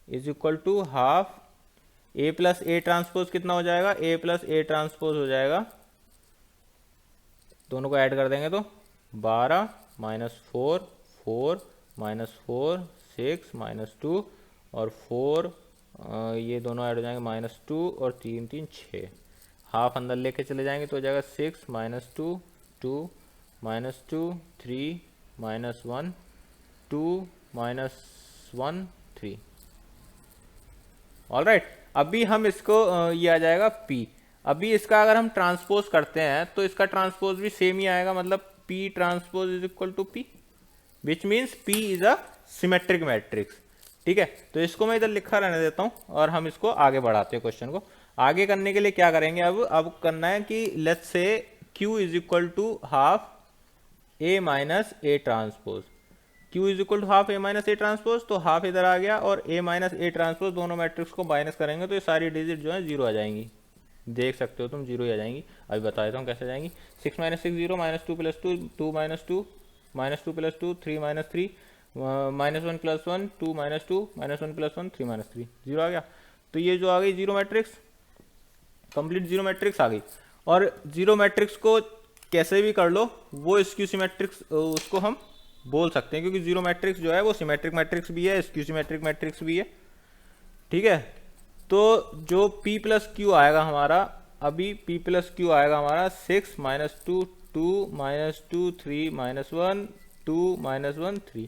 is equal to half A plus A transpose कितना हो जाएगा? A प्लस A ट्रांसपोज हो जाएगा, दोनों को ऐड कर देंगे तो 12 -4 4 -4 6 -2 और 4 ये दोनों ऐड हो जाएंगे -2 और 3 3 6। हाफ अंदर लेके चले जाएंगे तो हो जाएगा 6 -2 2 -2 3 -1 2 -1 3। ऑल राइट, अभी हम इसको ये आ जाएगा P। अभी इसका अगर हम ट्रांसपोज करते हैं तो इसका ट्रांसपोज भी सेम ही आएगा, मतलब P transpose is equal to P which means P is a symmetric matrix. ठीक है, तो इसको मैं इधर लिखा रहने देता हूं और हम इसको आगे बढ़ाते हैं। क्वेश्चन को आगे करने के लिए क्या करेंगे? अब करना है कि let's say Q is equal to half A minus A transpose. Q is equal to half A minus A transpose, तो हाफ इधर आ गया और A माइनस A ट्रांसपोज दोनों मैट्रिक्स को माइनस करेंगे तो ये सारी डिजिट जो है 0 आ जाएंगी। देख सकते हो तुम 0 ही आ जाएंगी। अभी बता देता हूँ कैसे आ जाएंगी। 6 - 6 0 -2 + 2 2 -2 -2 + 2 3 -3 -1 + 1 2 -2 -1 + 1 3 -3 0 आ गया। तो ये जो आ गई 0 मैट्रिक्स, कंप्लीट 0 मैट्रिक्स आ गई। और 0 मैट्रिक्स को कैसे भी कर लो वो स्क्यू सिमेट्रिक्स उसको हम बोल सकते हैं, क्योंकि 0 मैट्रिक्स जो है वो सिमेट्रिक मैट्रिक्स भी है, स्क्यू सिमेट्रिक मैट्रिक्स भी है। ठीक है, तो जो P प्लस Q आएगा हमारा, अभी P प्लस Q आएगा हमारा 6 -2 2 -2 3 -1 2 -1 3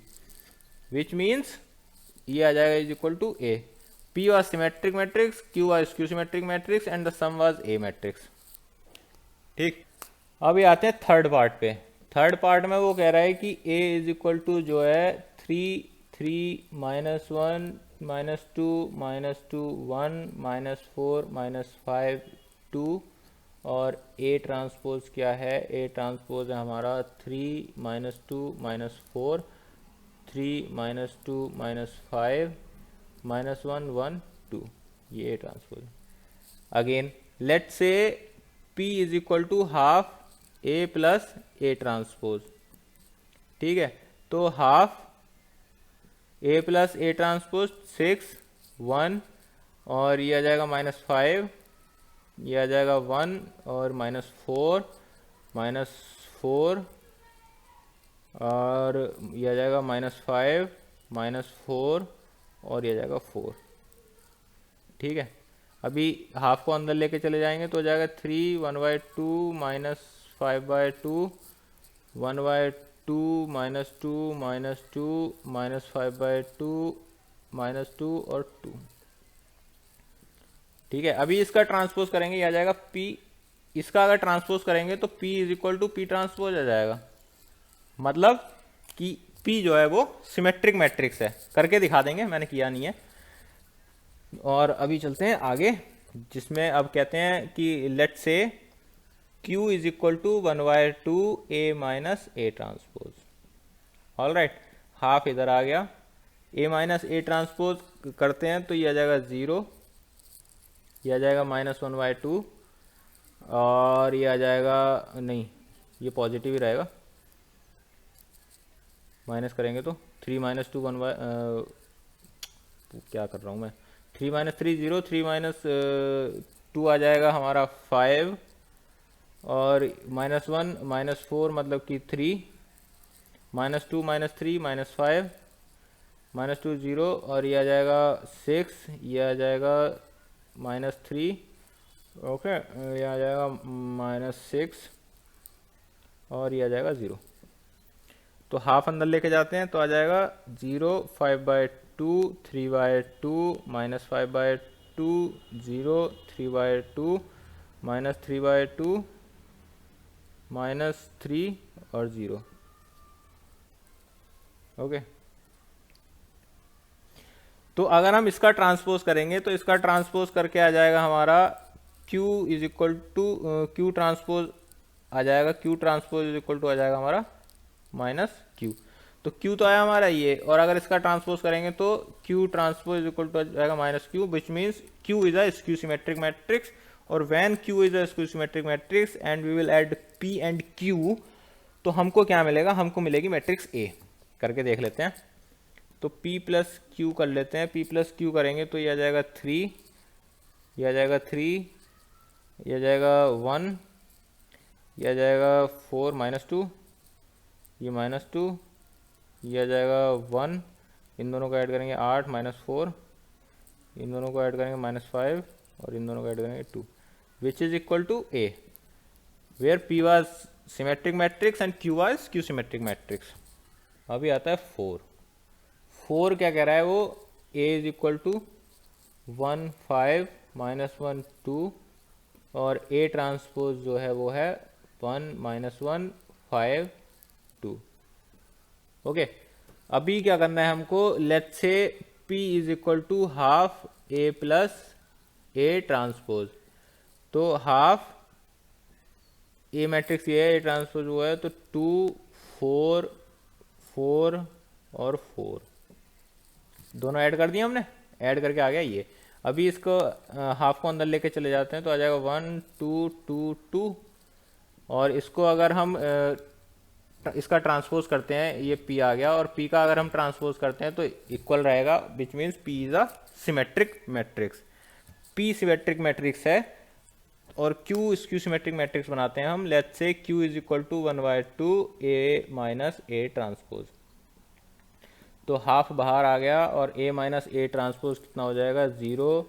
विच मीन्स ये आ जाएगा is equal to A। P was symmetric matrix, Q was skew symmetric matrix and the sum was A matrix। ठीक, अभी आते हैं थर्ड पार्ट पे। थर्ड पार्ट में वो कह रहा है कि A इज इक्वल टू जो है 3 3 -1 -2 -2 1 -4 -5 2 और A ट्रांसपोज क्या है? A ट्रांसपोज है हमारा 3 -2 -4 3 -2 -5 -1 1 2, ये A transpose. Again let say P is equal to half A plus A transpose. ठीक है, तो half A plus A transpose 6 1 और ये आ जाएगा -5, ये आ जाएगा 1 और -4 -4 और ये आ जाएगा -5 -4 और ये आ जाएगा 4। ठीक है, अभी हाफ को अंदर लेके चले जाएंगे तो हो जाएगा 3 1/2 -5/2 1/2 -2 -2 -5/2 -2 और 2। ठीक है, अभी इसका ट्रांसपोज करेंगे, ये आ जाएगा P। इसका अगर ट्रांसपोज करेंगे तो P = P ट्रांसपोज आ जाएगा, मतलब कि P जो है वो सिमेट्रिक मैट्रिक्स है। करके दिखा देंगे, मैंने किया नहीं है। और अभी चलते हैं आगे, जिसमें अब कहते हैं कि लेट से Q = 1/2 A - A transpose. All right, half इधर आ गया, A - A ट्रांसपोज करते हैं तो ये आ जाएगा 0, ये आ जाएगा -1/2, और ये आ जाएगा, नहीं ये पॉजिटिव ही रहेगा, माइनस करेंगे तो 3 - 2 क्या कर रहा हूँ मैं, 3 - 3 0, 3 - 2 आ जाएगा हमारा 5, और -1 -4 मतलब कि 3, -2 -3 -5, -2 0, और ये आ जाएगा 6, ये आ जाएगा -3, ओके, ये आ जाएगा -6, और ये आ जाएगा 0। तो हाफ अंदर लेके जाते हैं तो आ जाएगा 0, 5/2, 3/2, -5/2, 0, 3/2, -3/2, -3 और 0। ओके, तो अगर हम इसका ट्रांसपोज करेंगे तो इसका ट्रांसपोज करके आ जाएगा हमारा Q = Q ट्रांसपोज आ जाएगा, Q ट्रांसपोज आ जाएगा हमारा -Q। तो Q तो आया हमारा ये, और अगर इसका ट्रांसपोज करेंगे तो Q ट्रांसपोज आ जाएगा -Q, which means Q is a skew symmetric matrix. और when Q is a skew symmetric matrix and we will add P and Q, तो हमको क्या मिलेगा, हमको मिलेगी मैट्रिक्स A। करके देख लेते हैं। तो P + Q कर लेते हैं, P + Q करेंगे तो ये आ जाएगा 3, ये आ जाएगा 3, ये आ जाएगा 1, ये आ जाएगा 4 -2, ये -2, ये आ जाएगा 1, इन दोनों को ऐड करेंगे 8 -4, इन दोनों को ऐड करेंगे -5, और इन दोनों को ऐड करेंगे 2, which is equal to A, where P was symmetric matrix and Q was skew symmetric matrix. अभी आता है 4 क्या कह रहा है वो, A = 1 5 -1 2, और A ट्रांसपोज जो है वो है 1 -1 5 2। ओके, अभी क्या करना है हमको, let's say P = half A + A transpose. तो हाफ A मैट्रिक्स ये है, A ट्रांसपोज वो है, तो 2 4 4 और 4 दोनों ऐड कर दिए हमने, ऐड करके आ गया ये। अभी इसको हाफ को अंदर लेके चले जाते हैं तो आ जाएगा 1 2 2 2, और इसको अगर हम इसका ट्रांसपोज करते हैं, ये P आ गया, और P का अगर हम ट्रांसपोज करते हैं तो इक्वल रहेगा, विच means P is a symmetric matrix. P symmetric matrix है और Q स्क्यू सिमेट्रिक मैट्रिक्स बनाते हैं हम। Let's say Q = 1/2 A - A transpose. तो हाफ बाहर आ गया, और A - A ट्रांसपोज कितना हो जाएगा, 0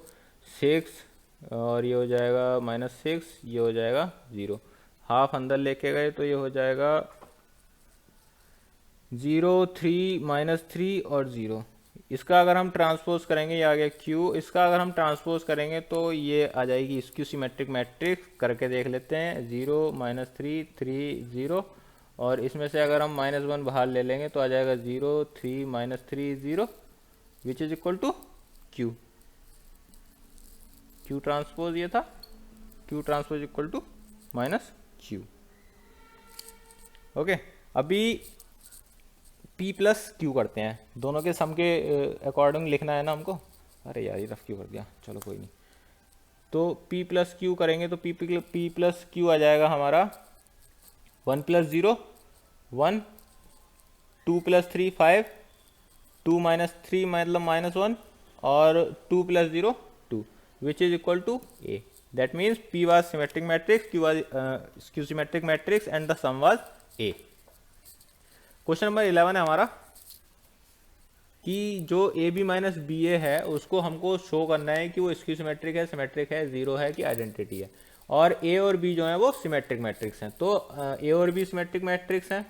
6, और ये हो जाएगा -6, ये हो जाएगा 0। हाफ अंदर लेके गए तो ये हो जाएगा 0 3 -3 और 0। इसका अगर हम ट्रांसपोज करेंगे, ये आ गया Q। इसका अगर हम ट्रांसपोज करेंगे तो ये आ जाएगी स्क्यू सिमेट्रिक मैट्रिक्स। करके देख लेते हैं, 0 -3 3 0, और इसमें से अगर हम -1 बाहर ले लेंगे तो आ जाएगा 0 3 -3 0, which is equal to Q। Q transpose ये था, Q transpose equal to -Q। Okay, अभी P + Q करते हैं, दोनों के सम के अकॉर्डिंग लिखना है ना हमको। अरे यार, ये रफ क्यों कर दिया, चलो कोई नहीं। तो P + Q करेंगे तो P + Q आ जाएगा हमारा 1 + 0 1, 2 + 3 5, 2 - 3 मतलब -1, और 2 + 0 2, which is equal to A. That means P was symmetric matrix, Q was skew symmetric matrix, and the sum was A. Question number 11 है हमारा कि जो ए बी माइनस बी ए है उसको हमको शो करना है कि वो स्क्यू सिमेट्रिक है, जीरो है कि आइडेंटिटी है, और ए और बी जो है वो सिमेट्रिक मैट्रिक्स हैं। तो ए और बी सिमेट्रिक मैट्रिक्स हैं,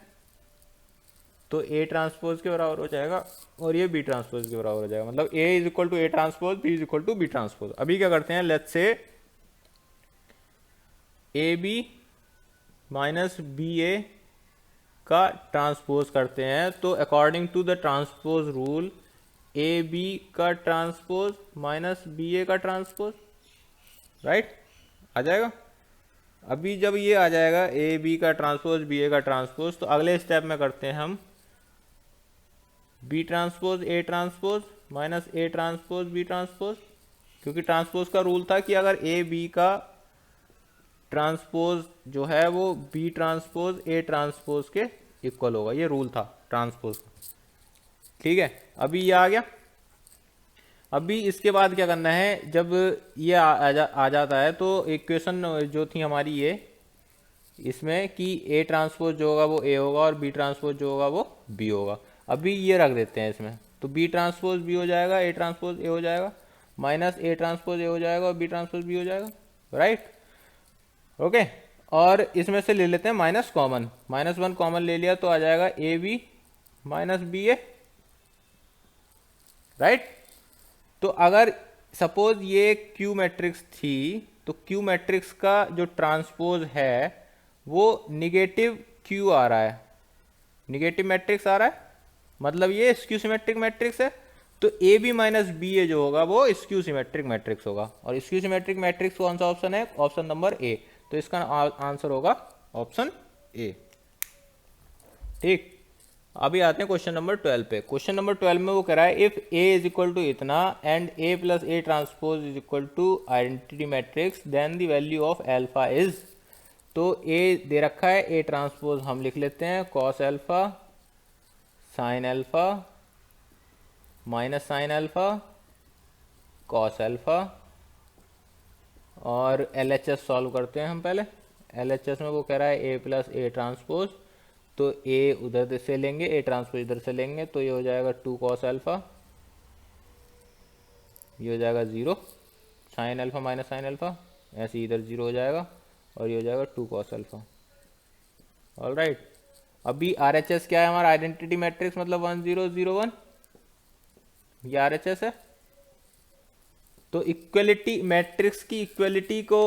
तो ए ट्रांसपोज के बराबर हो जाएगा और ये बी ट्रांसपोज के बराबर हो जाएगा, मतलब A is equal to A transpose, B is equal to B transpose. अभी क्या करते हैं, let's say A B minus B A का ट्रांसपोज करते हैं, तो according to the transpose rule A B का ट्रांसपोज माइनस बी ए का ट्रांसपोज, राइट, आ जाएगा। अभी जब ये आ जाएगा ए बी का ट्रांसपोज बी ए का ट्रांसपोज, तो अगले स्टेप में करते हैं हम B transpose A transpose minus A transpose B transpose, क्योंकि ट्रांसपोज का रूल था कि अगर ए बी का ट्रांसपोज जो है वो बी ट्रांसपोज ए ट्रांसपोज के इक्वल होगा, ये रूल था ट्रांसपोज का, ठीक है। अभी ये आ गया। अभी इसके बाद क्या करना है, जब ये आ जाता है तो इक्वेशन जो थी हमारी ये इसमें कि ए ट्रांसपोज जो होगा वो ए होगा और बी ट्रांसपोज जो होगा वो बी होगा। अभी ये रख देते हैं इसमें, तो बी ट्रांसपोज बी हो जाएगा, ए ट्रांसपोज ए हो जाएगा, माइनस ए ट्रांसपोज ए हो जाएगा और बी ट्रांसपोज बी हो जाएगा, राइट, ओके। और इसमें से ले लेते हैं माइनस कॉमन, -1 कॉमन ले लिया तो आ जाएगा A B minus B A, right. तो अगर सपोज ये क्यू मैट्रिक्स थी, तो क्यू मैट्रिक्स का जो ट्रांसपोज है वो निगेटिव क्यू आ रहा है, निगेटिव मैट्रिक्स आ रहा है, मतलब ये स्क्यू सिमेट्रिक मैट्रिक्स है, तो ए बी माइनस बी ए जो होगा वो स्क्यू सिमेट्रिक मैट्रिक्स होगा। और स्क्यू सिमेट्रिक मैट्रिक्स कौन सा ऑप्शन है, ऑप्शन नंबर ए, तो इसका आंसर होगा ऑप्शन ए, ठीक। अभी आते हैं क्वेश्चन नंबर 12 पे। क्वेश्चन नंबर 12 में वो कह रहा है if A is equal to इतना and A plus A transpose is equal to identity matrix then the value of alpha is, तो ए दे रखा है, ए ट्रांसपोज हम लिख लेते हैं cos alpha sine alpha minus sine alpha cos alpha, और LHS सॉल्व करते हैं हम पहले। LHS में वो कह रहा है ए प्लस ए ट्रांसपोज, तो ए उधर से लेंगे, ए ट्रांसपोज इधर से लेंगे, तो ये हो जाएगा 2 कॉस एल्फा, ये हो जाएगा 0, sine alpha minus sine alpha ऐसे इधर 0 हो जाएगा, और ये हो जाएगा 2 कॉस एल्फा, ऑल राइट। अभी RHS क्या है हमारा, आइडेंटिटी मैट्रिक्स मतलब 1 0 0 1, ये RHS है। तो इक्वलिटी मैट्रिक्स की इक्वलिटी को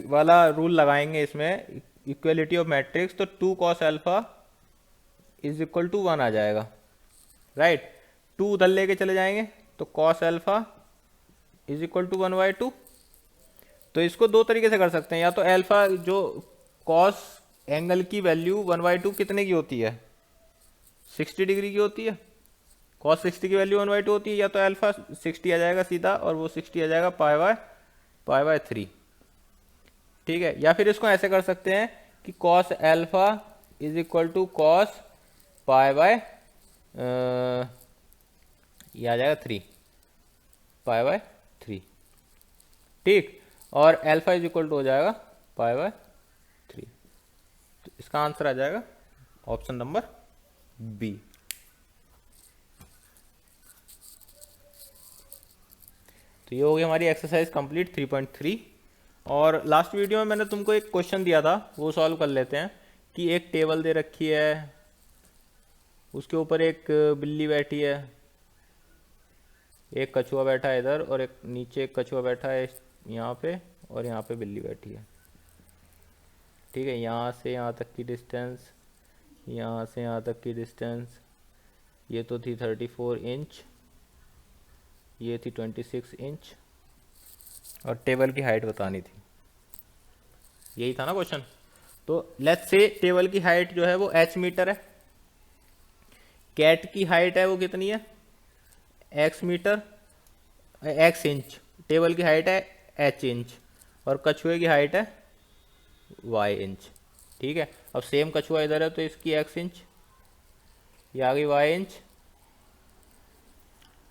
वाला रूल लगाएंगे इसमें, इक्वलिटी ऑफ मैट्रिक्स, तो 2 cos alpha is equal to 1 आ जाएगा, राइट। 2 उधर लेके चले जाएंगे तो cos alpha is equal to 1/2। तो इसको दो तरीके से कर सकते हैं, या तो एल्फा जो कॉस एंगल की वैल्यू 1/2 कितने की होती है, 60 डिग्री की होती है, कॉस 60 की वैल्यू 1/2 होती है, या तो अल्फा 60 आ जाएगा सीधा और वो 60 आ जाएगा पाई/3, ठीक है। या फिर इसको ऐसे कर सकते हैं कि cos alpha is equal to cos pi/, ये आ जाएगा 3 पाई/3, ठीक, और एल्फा इज इक्वल टू हो जाएगा पाई/3, तो इसका आंसर आ जाएगा ऑप्शन नंबर बी। तो ये हो गई हमारी एक्सरसाइज कंप्लीट 3.3। और लास्ट वीडियो में मैंने तुमको एक क्वेश्चन दिया था, वो सॉल्व कर लेते हैं। कि एक टेबल दे रखी है, उसके ऊपर एक बिल्ली बैठी है, एक कछुआ बैठा है इधर, और एक नीचे एक कछुआ बैठा है यहाँ पे, और यहाँ पे बिल्ली बैठी है, ठीक है। यहाँ से यहाँ तक की डिस्टेंस, यहाँ से यहाँ तक की डिस्टेंस, ये तो थी 34 इंच, ये थी 26 इंच, और टेबल की हाइट बतानी थी, यही था ना क्वेश्चन। तो लेट्स से टेबल की हाइट जो है वो h मीटर है, कैट की हाइट है वो कितनी है, x metre, x inch, table की हाइट है h इंच, और कछुए की हाइट है y इंच, ठीक है। अब सेम कछुआ इधर है तो इसकी x इंच, ये आ गई y इंच,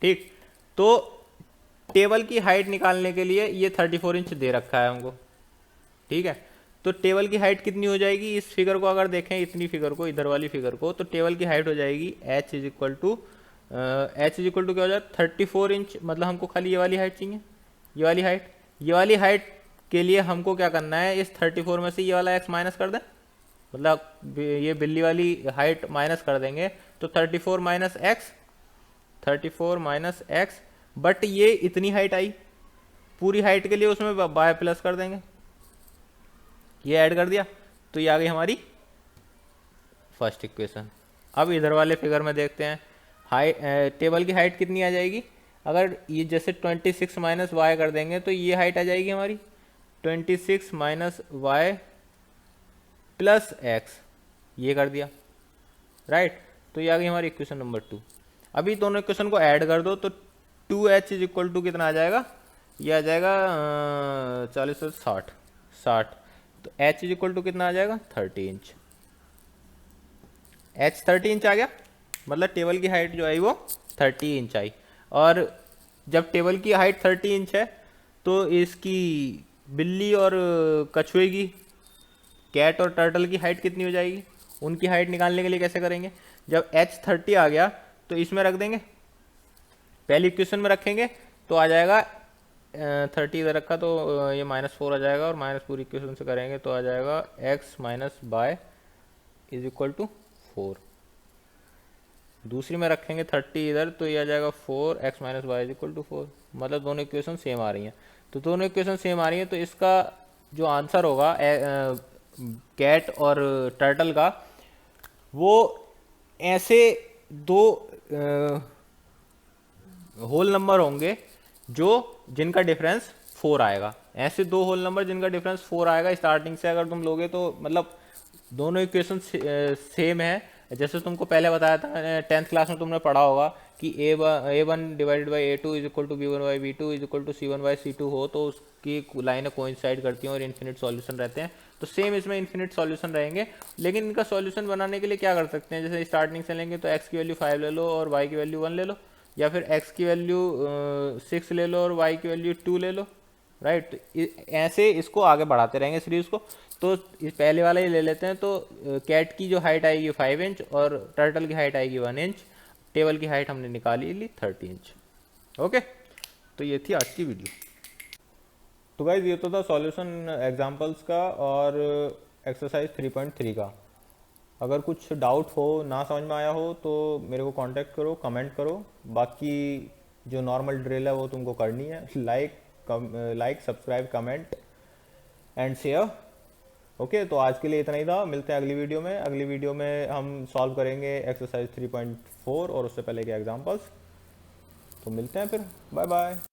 ठीक। तो टेबल की हाइट निकालने के लिए ये 34 इंच दे रखा है हमको, ठीक है। तो टेबल की हाइट कितनी हो जाएगी, इस फिगर को अगर देखें, इतनी फिगर को, इधर वाली फिगर को, तो टेबल की हाइट हो जाएगी h इज इक्वल टू क्या हो जाए 34 इंच, मतलब हमको खाली ये वाली हाइट चाहिए, ये वाली हाइट। ये वाली हाइट के लिए हमको क्या करना है, इस 34 में से ये वाला x माइनस कर दें, मतलब ये बिल्ली वाली हाइट माइनस कर देंगे तो 34 minus x, 34 minus x, but ये इतनी हाइट आई, पूरी हाइट के लिए उसमें वाई प्लस कर देंगे, ये ऐड कर दिया तो ये आ गई हमारी फर्स्ट इक्वेशन। अब इधर वाले फिगर में देखते हैं हाइट, टेबल की हाइट कितनी आ जाएगी, अगर ये जैसे 26 माइनस वाई कर देंगे तो ये हाइट आ जाएगी हमारी 26 माइनस वाई प्लस एक्स, ये कर दिया, राइट। तो ये आ गई हमारी इक्वेशन नंबर 2। अभी दोनों इक्वेशन को ऐड कर दो तो 2h इज इक्वल टू कितना आ जाएगा, ये आ जाएगा 40 से 60, तो h इज इक्वल टू कितना आ जाएगा 30 इंच, h 30 इंच आ गया, मतलब टेबल की हाइट जो आई वो 30 इंच आई। और जब टेबल की हाइट 30 इंच है तो इसकी बिल्ली और कछुए की, कैट और टर्टल की हाइट कितनी हो जाएगी, उनकी हाइट निकालने के लिए कैसे करेंगे, जब h 30 आ गया तो इसमें रख देंगे, पहली इक्वेशन में रखेंगे तो आ जाएगा 30 इधर रखा तो ये -4 आ जाएगा, और माइनस पूरी इक्वेशन से करेंगे तो आ जाएगा x minus by is equal to 4। दूसरी में रखेंगे 30 इधर तो ये आ जाएगा 4x minus by is equal to 4, मतलब दोनों इक्वेशन सेम आ रही हैं। तो दोनों इक्वेशन सेम आ रही हैं तो इसका जो आंसर होगा कैट और टर्टल का, वो ऐसे दो होल नंबर होंगे जो जिनका डिफरेंस 4 आएगा, ऐसे दो होल नंबर जिनका डिफरेंस 4 आएगा स्टार्टिंग से अगर तुम लोगे तो, मतलब दोनों इक्वेशन सेम है। जैसे तुमको पहले बताया था 10th क्लास में तुमने पढ़ा होगा कि a1 divided by a2 is equal to b1 by b2 is equal to c1 by c2 हो तो उसकी लाइनें कोइंसाइड करती हैं और इन्फिनिट सॉल्यूशन रहते हैं। तो सेम इसमें इन्फिनिट सॉल्यूशन रहेंगे, लेकिन इनका सॉल्यूशन बनाने के लिए क्या कर सकते हैं, जैसे स्टार्टिंग से लेंगे तो x की वैल्यू 5 ले लो और y की वैल्यू 1 ले लो, या फिर x की वैल्यू 6 ले लो और y की वैल्यू 2 ले लो, राइट। ऐसे इसको आगे बढ़ाते रहेंगे सीरीज को। तो इस पहले वाला ही ले लेते हैं, तो कैट की जो हाइट आएगी 5 इंच और टर्टल की हाइट आएगी 1 इंच, टेबल की हाइट हमने निकाली ली 30 इंच। ओके, तो ये थी आज की वीडियो। तो गाइज ये तो था सॉल्यूशन एग्जांपल्स का और एक्सरसाइज 3.3 का। अगर कुछ डाउट हो, ना समझ में आया हो तो मेरे को कांटेक्ट करो, कमेंट करो। बाकी जो नॉर्मल ड्रिल है वो तुमको करनी है, like subscribe comment and share. Okay, तो आज के लिए इतना ही था, मिलते हैं अगली वीडियो में। अगली वीडियो में हम सॉल्व करेंगे एक्सरसाइज 3.4 और उससे पहले के एग्जांपल्स। तो मिलते हैं फिर, बाय बाय।